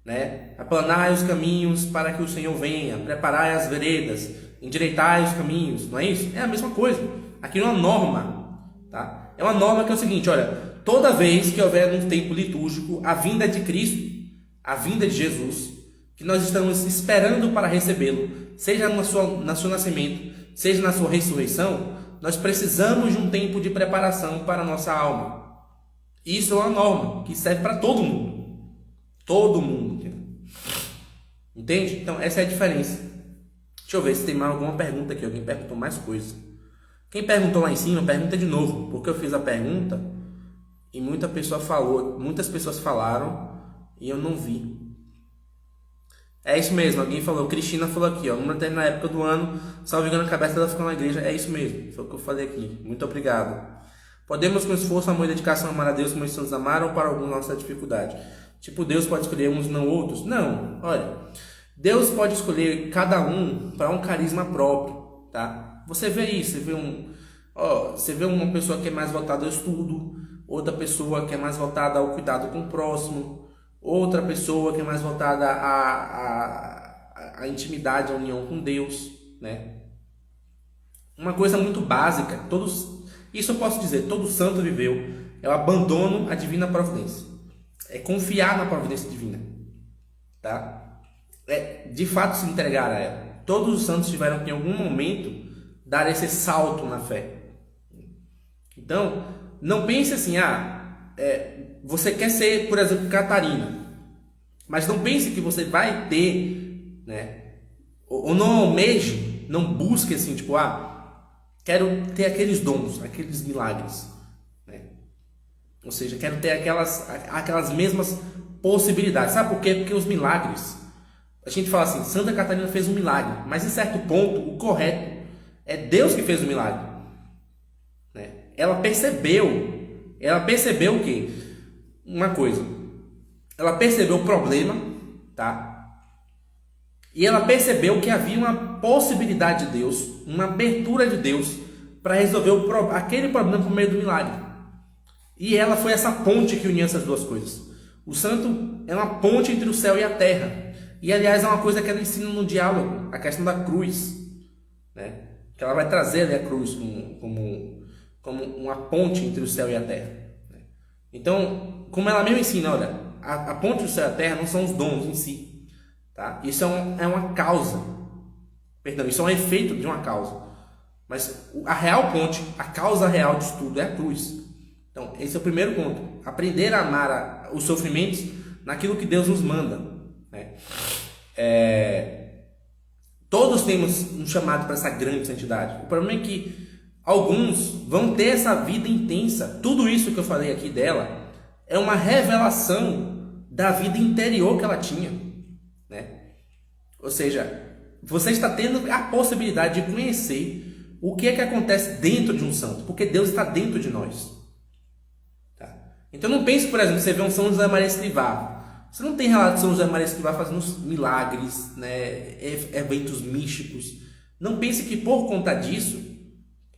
né? Aplanai os caminhos para que o Senhor venha, preparai as veredas, endireitai os caminhos, não é isso? É a mesma coisa. Aqui é uma norma, tá? É uma norma que é o seguinte, olha, toda vez que houver um tempo litúrgico, a vinda de Cristo, a vinda de Jesus, que nós estamos esperando para recebê-lo, seja no seu nascimento, seja na sua ressurreição, nós precisamos de um tempo de preparação para a nossa alma. Isso é uma norma que serve para todo mundo. Todo mundo. Entende? Então, essa é a diferença. Deixa eu ver se tem mais alguma pergunta aqui. Alguém perguntou mais coisa. Quem perguntou lá em cima, pergunta de novo. Porque eu fiz a pergunta e muitas pessoas falaram e eu não vi. É isso mesmo, alguém falou, Cristina falou aqui, ó, numa determinada época do ano, salvo engano, a cabeça dela ficou na igreja. É isso mesmo, foi o que eu falei aqui. Muito obrigado. Podemos com esforço, amor e dedicação amar a Deus como os santos amaram, ou para alguns nossa dificuldade? Tipo, Deus pode escolher uns e não outros? Não, olha, Deus pode escolher cada um para um carisma próprio, tá? Você vê isso, você vê uma pessoa que é mais voltada ao estudo, outra pessoa que é mais voltada ao cuidado com o próximo, outra pessoa que é mais voltada à intimidade, à união com Deus, né? Uma coisa muito básica, isso eu posso dizer, todo santo viveu, é o abandono à divina providência. É confiar na providência divina, tá? É de fato se entregar a ela. Todos os santos tiveram que em algum momento dar esse salto na fé. Então, não pense assim, você quer ser, por exemplo, Catarina, mas não pense que você vai ter, né? Ou não almeje, não busque assim, tipo, quero ter aqueles dons, aqueles milagres, né? Ou seja, quero ter aquelas mesmas possibilidades. Sabe por quê? Porque os milagres, a gente fala assim, Santa Catarina fez um milagre, mas em certo ponto, o correto é Deus que fez o milagre, né? Ela percebeu o quê? Uma coisa, ela percebeu o problema, tá? E ela percebeu que havia uma possibilidade de Deus, uma abertura de Deus para resolver aquele problema por meio do milagre. E ela foi essa ponte que unia essas duas coisas. O santo é uma ponte entre o céu e a terra. E aliás é uma coisa que ela ensina no diálogo, a questão da cruz, né? Que ela vai trazer ali a cruz como uma ponte entre o céu e a terra. Então, como ela mesmo ensina, olha, a ponte do céu e a terra não são os dons em si, tá? Isso é uma causa, isso é um efeito de uma causa, mas a real ponte, a causa real disso tudo é a cruz. Então, esse é o primeiro ponto, aprender a amar os sofrimentos naquilo que Deus nos manda, né? Todos temos um chamado para essa grande santidade. O problema é que alguns vão ter essa vida intensa. Tudo isso que eu falei aqui dela é uma revelação da vida interior que ela tinha, né? Ou seja, você está tendo a possibilidade de conhecer o que é que acontece dentro de um santo, porque Deus está dentro de nós, tá? Então não pense, por exemplo, você vê um São José Maria Escrivá. Você não tem relato de São José Maria Escrivá fazendo milagres, né, eventos místicos. Não pense que por conta disso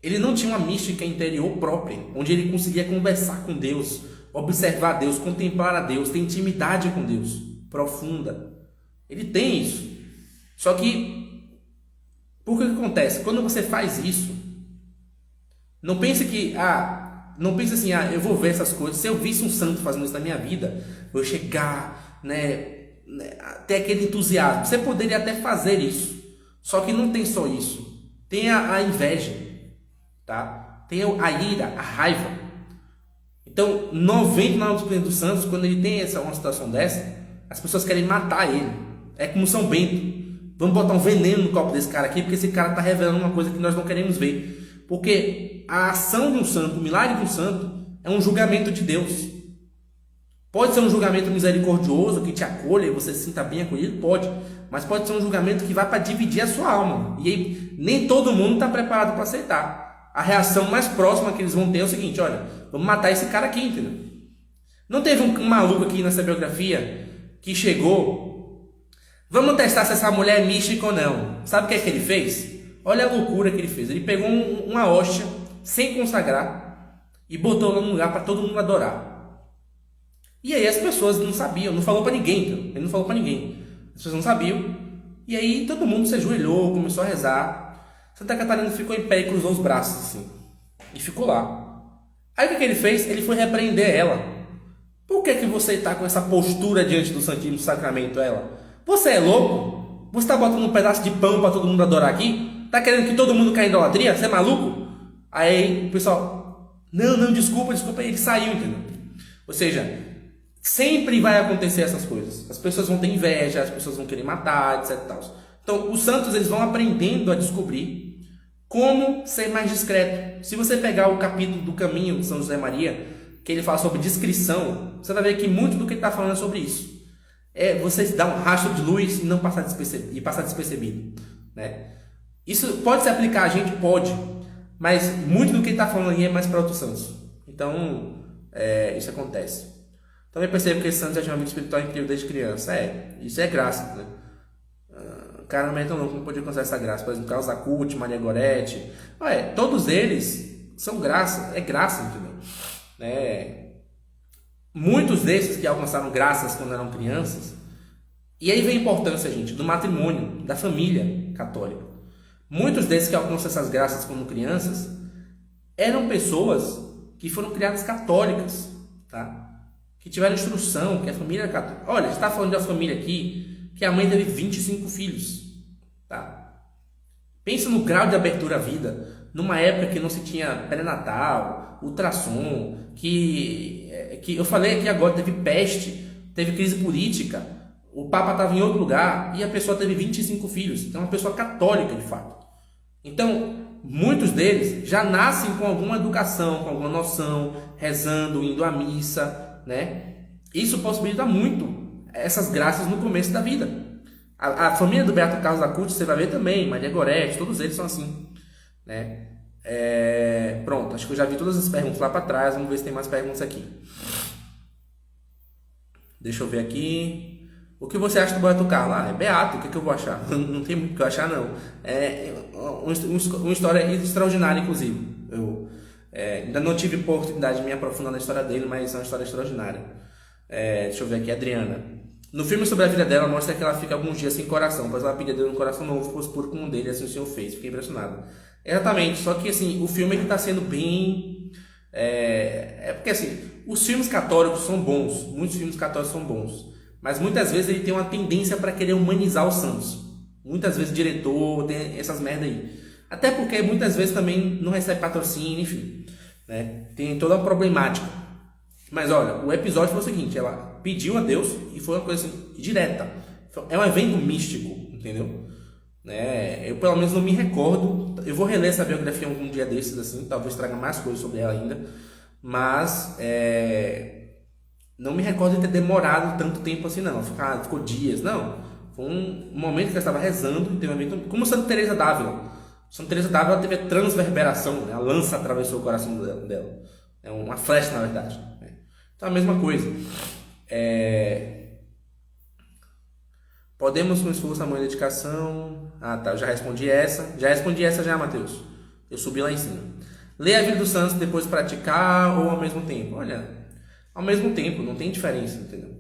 ele não tinha uma mística interior própria, onde ele conseguia conversar com Deus, observar Deus, contemplar a Deus, ter intimidade com Deus profunda. Ele tem isso. Só que, por que acontece? Quando você faz isso, não pense assim, eu vou ver essas coisas. Se eu visse um santo fazendo isso na minha vida, eu chegar, ter aquele entusiasmo. Você poderia até fazer isso. Só que não tem só isso. Tem a inveja, tá? Tem a ira, a raiva. Então, 99% dos santos, quando ele tem uma situação dessa, as pessoas querem matar ele. É como São Bento. Vamos botar um veneno no copo desse cara aqui, porque esse cara está revelando uma coisa que nós não queremos ver. Porque a ação de um santo, o milagre de um santo, é um julgamento de Deus. Pode ser um julgamento misericordioso, que te acolha e você se sinta bem acolhido, pode. Mas pode ser um julgamento que vai para dividir a sua alma. E aí, nem todo mundo está preparado para aceitar. A reação mais próxima que eles vão ter é o seguinte, olha, vamos matar esse cara aqui, entendeu? Não teve um maluco aqui nessa biografia que chegou, vamos testar se essa mulher é mística ou não. Sabe o que é que ele fez? Olha a loucura que ele fez. Ele pegou uma hóstia sem consagrar e botou lá num lugar para todo mundo adorar. E aí as pessoas não sabiam, não falou para ninguém, então. Ele não falou para ninguém. As pessoas não sabiam. E aí todo mundo se ajoelhou, começou a rezar. Santa Catarina ficou em pé e cruzou os braços assim. E ficou lá. Aí o que ele fez? Ele foi repreender ela. Por que você está com essa postura diante do Santíssimo Sacramento, ela? Você é louco? Você está botando um pedaço de pão para todo mundo adorar aqui? Tá querendo que todo mundo caia em idolatria? Você é maluco? Aí o pessoal, não, desculpa, ele saiu, entendeu? Ou seja, sempre vai acontecer essas coisas. As pessoas vão ter inveja, as pessoas vão querer matar, etc. Então, os santos eles vão aprendendo a descobrir como ser mais discreto. Se você pegar o capítulo do Caminho de São José Maria, que ele fala sobre discrição, você vai ver que muito do que ele está falando é sobre isso. É você dar um rastro de luz e não passar despercebido, né? Isso pode se aplicar a gente? Pode. Mas muito do que ele está falando aí é mais para outros santos. Então, isso acontece. Também percebo que esse santo já tinha uma vida espiritual incrível desde criança. Isso é graça, né? Cara, não é tão louco, não podia alcançar essa graça. Por exemplo, Carlos Acuti, Maria Goretti. Todos eles são graça, é graça, entendeu? Muitos desses que alcançaram graças quando eram crianças. E aí vem a importância, gente, do matrimônio, da família católica. Muitos desses que alcançam essas graças quando crianças eram pessoas que foram criadas católicas, tá? Que tiveram instrução, que a família era católica. Olha, a gente está falando de uma família aqui que a mãe teve 25 filhos, tá? Pensa no grau de abertura à vida, numa época que não se tinha pré-natal, ultrassom, que eu falei aqui agora, teve peste, teve crise política, o Papa estava em outro lugar e a pessoa teve 25 filhos. Então, é uma pessoa católica de fato. Então, muitos deles já nascem com alguma educação, com alguma noção, rezando, indo à missa, né? Isso possibilita muito essas graças no começo da vida. A família do Beato Carlos Acuti, você vai ver também, Maria Goretti, todos eles são assim, né? Pronto, acho que eu já vi todas as perguntas lá para trás. Vamos ver se tem mais perguntas aqui. Deixa eu ver aqui. O que você acha do Beato Carlos? É beato, o que eu vou achar? Não tem muito o que eu achar, não. É uma história extraordinária, inclusive. Eu ainda não tive oportunidade de me aprofundar na história dele, mas é uma história extraordinária. Deixa eu ver aqui, Adriana. No filme sobre a vida dela, mostra que ela fica alguns dias sem coração, pois ela pedia a Deus um coração novo, fosse puro como um dele, assim o Senhor fez. Fiquei impressionado. Exatamente, só que assim, o filme está sendo bem... porque assim, os filmes católicos são bons, muitos filmes católicos são bons, mas muitas vezes ele tem uma tendência para querer humanizar os santos. Muitas vezes o diretor tem essas merda aí. Até porque muitas vezes também não recebe patrocínio, enfim, né? Tem toda uma problemática. Mas olha, o episódio foi o seguinte, ela pediu a Deus e foi uma coisa assim, direta. É um evento místico, entendeu? Eu pelo menos não me recordo. Eu vou reler essa biografia algum dia desses, assim, talvez traga mais coisas sobre ela ainda. Mas não me recordo de ter demorado tanto tempo assim, não. Ficou dias, não. Foi um momento que ela estava rezando e teve um evento. Como Santa Teresa d'Ávila. Santa Teresa d'Ávila teve a transverberação, né? A lança atravessou o coração dela. É uma flecha, na verdade. Então a mesma coisa. Podemos com esforço, amor e dedicação. Tá, eu já respondi essa. Já, Matheus. Eu subi lá em cima. Ler a vida dos santos depois praticar ou ao mesmo tempo? Olha, ao mesmo tempo, não tem diferença, entendeu?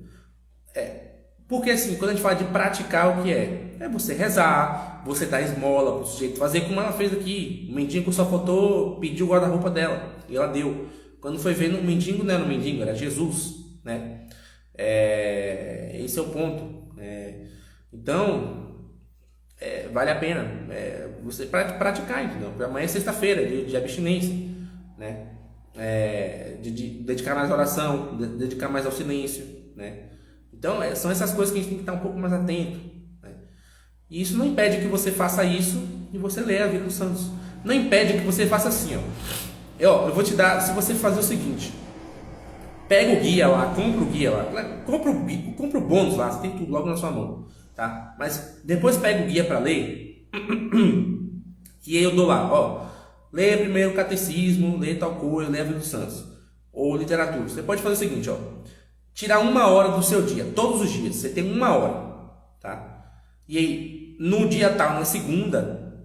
Porque assim, quando a gente fala de praticar, o que é? É você rezar, você dar esmola pro sujeito, fazer como ela fez aqui. O mendigo só faltou pedir o guarda-roupa dela, e ela deu. Quando foi ver, o mendigo não era o mendigo, era Jesus, né? Esse é o ponto. Então, vale a pena você praticar, entendeu? Amanhã é sexta-feira, de abstinência, né? De dedicar mais à oração, dedicar mais ao silêncio, né? Então, são essas coisas que a gente tem que estar um pouco mais atento, né? E isso não impede que você faça isso e você leia a vida dos santos. Não impede que você faça assim, ó. Eu vou te dar, se você fazer o seguinte, pega o guia lá, compra o guia lá, compra o bônus lá, você tem tudo logo na sua mão, tá? Mas depois pega o guia para ler e aí eu dou lá, ó, leia primeiro o catecismo, leia tal coisa, leia a vida dos santos, ou literatura. Você pode fazer o seguinte, ó, tirar 1 hora do seu dia, todos os dias, você tem 1 hora, tá? E aí, no dia tal, na segunda,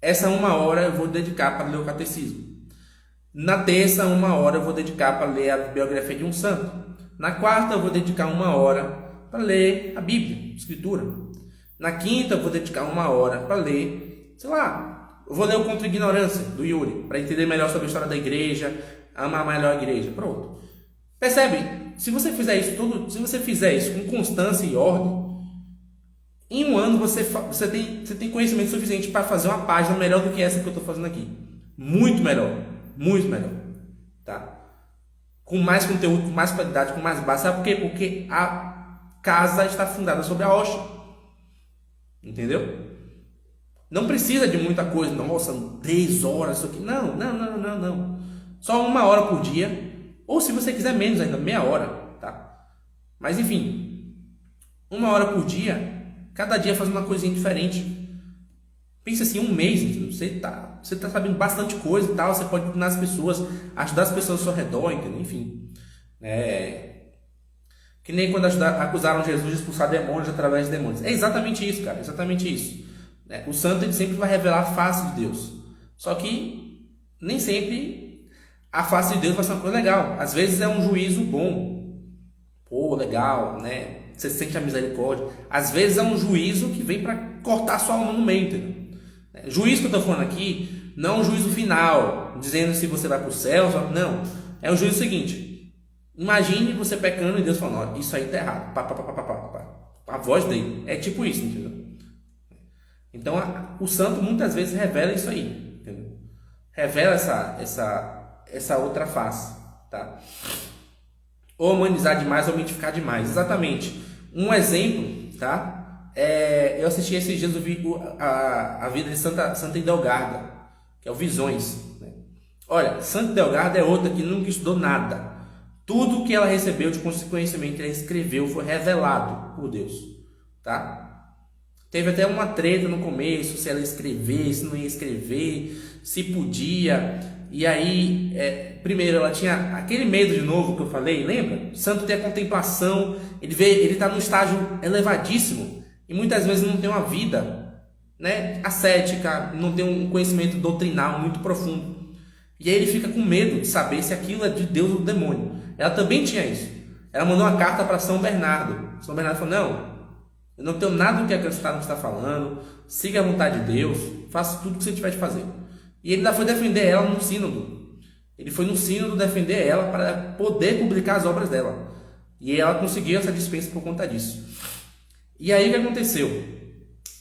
essa 1 hora eu vou dedicar para ler o catecismo. Na terça, 1 hora eu vou dedicar para ler a biografia de um santo. Na quarta, eu vou dedicar 1 hora para ler a Bíblia, a Escritura. Na quinta, eu vou dedicar 1 hora para ler, sei lá, eu vou ler o Contra a Ignorância, do Yuri, para entender melhor sobre a história da igreja, amar melhor a igreja. Pronto. Percebe? Se você fizer isso com constância e ordem, em um ano você tem conhecimento suficiente para fazer uma página melhor do que essa que eu estou fazendo aqui. Muito melhor. Muito melhor. Tá? Com mais conteúdo, com mais qualidade, com mais base. Sabe por quê? Porque a casa está fundada sobre a rocha. Entendeu? Não precisa de muita coisa. Nossa, 3 horas isso aqui. Não. Só 1 hora por dia. Ou se você quiser menos ainda, meia hora. Tá? Mas enfim. 1 hora por dia. Cada dia fazendo uma coisinha diferente. Pensa assim, um mês, entendeu? Você tá sabendo bastante coisa e tal. Você pode ensinar as pessoas, ajudar as pessoas ao seu redor, entendeu? Enfim. Que nem quando acusaram Jesus de expulsar demônios através de demônios. É exatamente isso, cara. Exatamente isso. O santo ele sempre vai revelar a face de Deus. Só que nem sempre a face de Deus vai ser uma coisa legal. Às vezes é um juízo bom. Pô, legal, né? Você sente a misericórdia. Às vezes é um juízo que vem para cortar sua alma no meio, entendeu? Juízo que eu estou falando aqui não é um juízo final, dizendo se você vai para o céu. Não. É o juízo seguinte. Imagine você pecando e Deus falando, ó, isso aí tá errado. A voz dele. É tipo isso, entendeu? Então o santo muitas vezes revela isso aí, entendeu? Revela essa outra face, tá? Ou humanizar demais ou mitificar demais. Exatamente. Um exemplo, tá? Eu assisti esses dias a vida de Santa Idelgarda, que é o Visões, né? Olha, Santa Idelgarda é outra que nunca estudou nada. Tudo que ela recebeu de conhecimento, ela escreveu, foi revelado por Deus, tá? Teve até uma treta no começo, se ela ia escrever, se não ia escrever, se podia. E aí, primeiro ela tinha aquele medo de novo que eu falei, lembra? O santo tem a contemplação, ele está num estágio elevadíssimo e muitas vezes não tem uma vida, né, ascética, não tem um conhecimento doutrinal muito profundo. E aí ele fica com medo de saber se aquilo é de Deus ou do demônio. Ela também tinha isso. Ela mandou uma carta para São Bernardo. São Bernardo falou, não, eu não tenho nada do que acrescentar no que você está falando, siga a vontade de Deus, faça tudo o que você tiver de fazer. E ele ainda foi defender ela no sínodo. Ele foi no sínodo defender ela para poder publicar as obras dela. E ela conseguiu essa dispensa por conta disso. E aí o que aconteceu?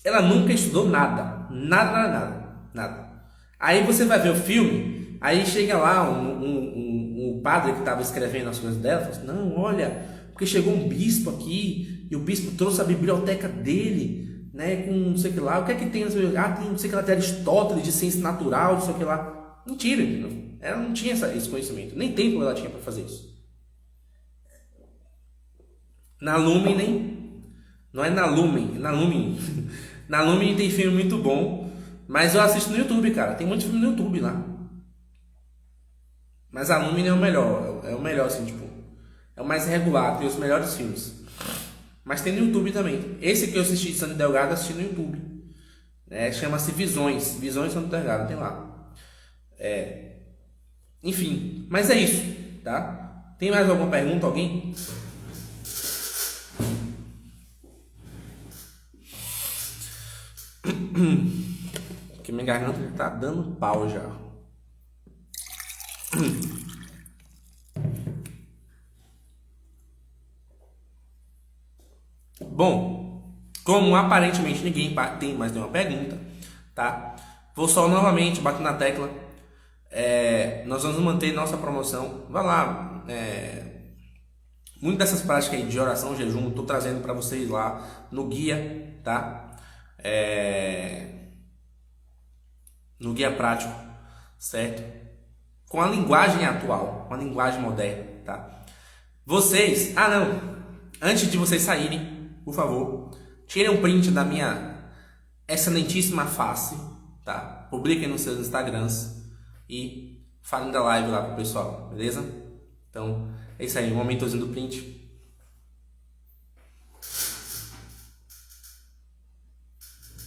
Ela nunca estudou nada. Nada. Aí você vai ver o filme, aí chega lá um padre que estava escrevendo as coisas dela, fala assim, não, olha, porque chegou um bispo aqui, e o bispo trouxe a biblioteca dele, né, com não sei o que lá, o que é que tem? Tem não sei o que lá, tem Aristóteles, de ciência natural, não sei o que lá. Mentira, entendeu? Ela não tinha esse conhecimento, nem tempo ela tinha para fazer isso. Na Lumen, não é na Lumen, é na Lumen. Na Lumen tem filme muito bom, mas eu assisto no YouTube, cara, tem muito filme no YouTube lá. Mas a Lumen é o melhor, assim, tipo, é o mais regular, tem os melhores filmes. Mas tem no YouTube também. Esse que eu assisti de Santa Idelgarda, assisti no YouTube. Chama-se Visões. Visões de Santa Idelgarda, tem lá. Enfim, mas é isso, tá? Tem mais alguma pergunta, alguém? Porque minha garganta tá dando pau já. Bom, como aparentemente ninguém tem mais nenhuma pergunta, tá? Vou só novamente bater na tecla. Nós vamos manter nossa promoção. Vai lá. Muitas dessas práticas aí de oração, jejum, estou trazendo para vocês lá no guia, tá? No guia prático, certo? Com a linguagem atual, com a linguagem moderna, tá? Vocês, antes de vocês saírem, por favor, tirem um print da minha excelentíssima face, tá? Publiquem nos seus Instagrams e falem da live lá pro pessoal, beleza? Então, é isso aí, um momentozinho do print.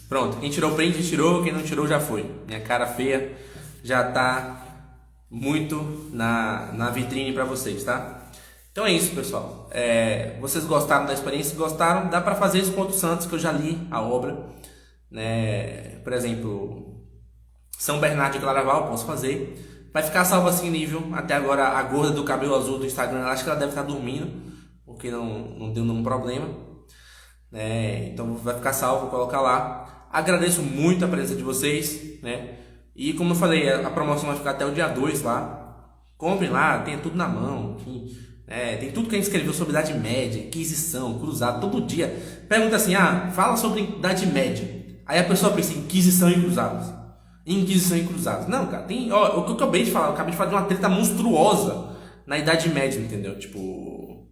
Pronto, quem tirou o print tirou, quem não tirou já foi. Minha cara feia já tá muito na vitrine para vocês, tá? Então é isso, pessoal. Vocês gostaram da experiência? Se gostaram, dá para fazer isso com outros santos que eu já li a obra, né? Por exemplo, São Bernardo de Claraval, posso fazer. Vai ficar salvo assim nível. Até agora a gorda do cabelo azul do Instagram, acho que ela deve estar dormindo, porque não deu nenhum problema. né? Então vai ficar salvo, vou colocar lá. Agradeço muito a presença de vocês, né? E como eu falei, a promoção vai ficar até o dia 2 lá. Comprem lá, tem tudo na mão, enfim, tem tudo que a gente escreveu sobre Idade Média, Inquisição, Cruzado, todo dia. Pergunta assim, fala sobre Idade Média. Aí a pessoa pensa em Inquisição e Cruzados. Inquisição e Cruzados. Não, cara, tem. Ó, o que eu acabei de falar, de uma treta monstruosa na Idade Média, entendeu? Tipo.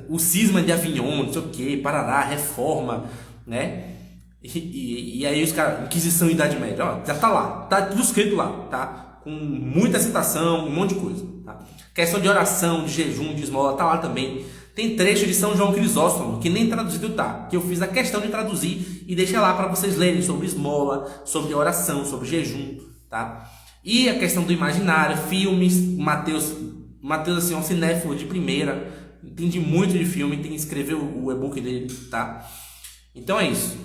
O cisma de Avignon, não sei o que, Parará, Reforma, né? E aí os caras, Inquisição e Idade Média, ó, já tá lá, tá tudo escrito lá, tá? Com muita citação, um monte de coisa, tá? Questão de oração, de jejum, de esmola, tá lá também. Tem trecho de São João Crisóstomo, que nem traduzido tá, que eu fiz a questão de traduzir e deixei lá para vocês lerem sobre esmola, sobre oração, sobre jejum, tá? E a questão do imaginário, filmes, Mateus assim, é um cinéfilo de primeira, entende muito de filme, tem que escrever o e-book dele, tá? Então é isso.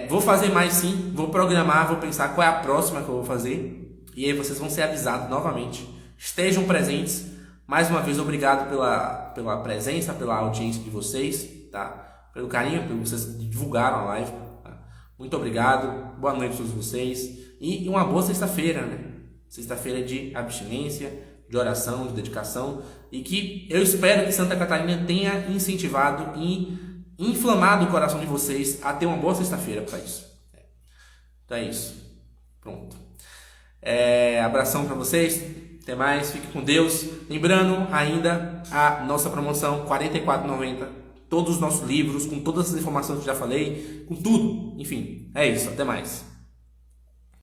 Vou fazer mais sim, vou programar, vou pensar qual é a próxima que eu vou fazer, e aí vocês vão ser avisados novamente. Estejam presentes. Mais uma vez, obrigado pela presença, pela audiência de vocês, tá? Pelo carinho, pelo que vocês divulgaram a live. Tá? Muito obrigado, boa noite a todos vocês e uma boa sexta-feira, né? Sexta-feira de abstinência, de oração, de dedicação, e que eu espero que Santa Catarina tenha incentivado e inflamado o coração de vocês a ter uma boa sexta-feira para isso. Então é isso. Pronto. Abração para vocês. Até mais, fique com Deus. Lembrando ainda a nossa promoção R$ 44,90. Todos os nossos livros, com todas as informações que eu já falei, com tudo. Enfim, é isso. Até mais.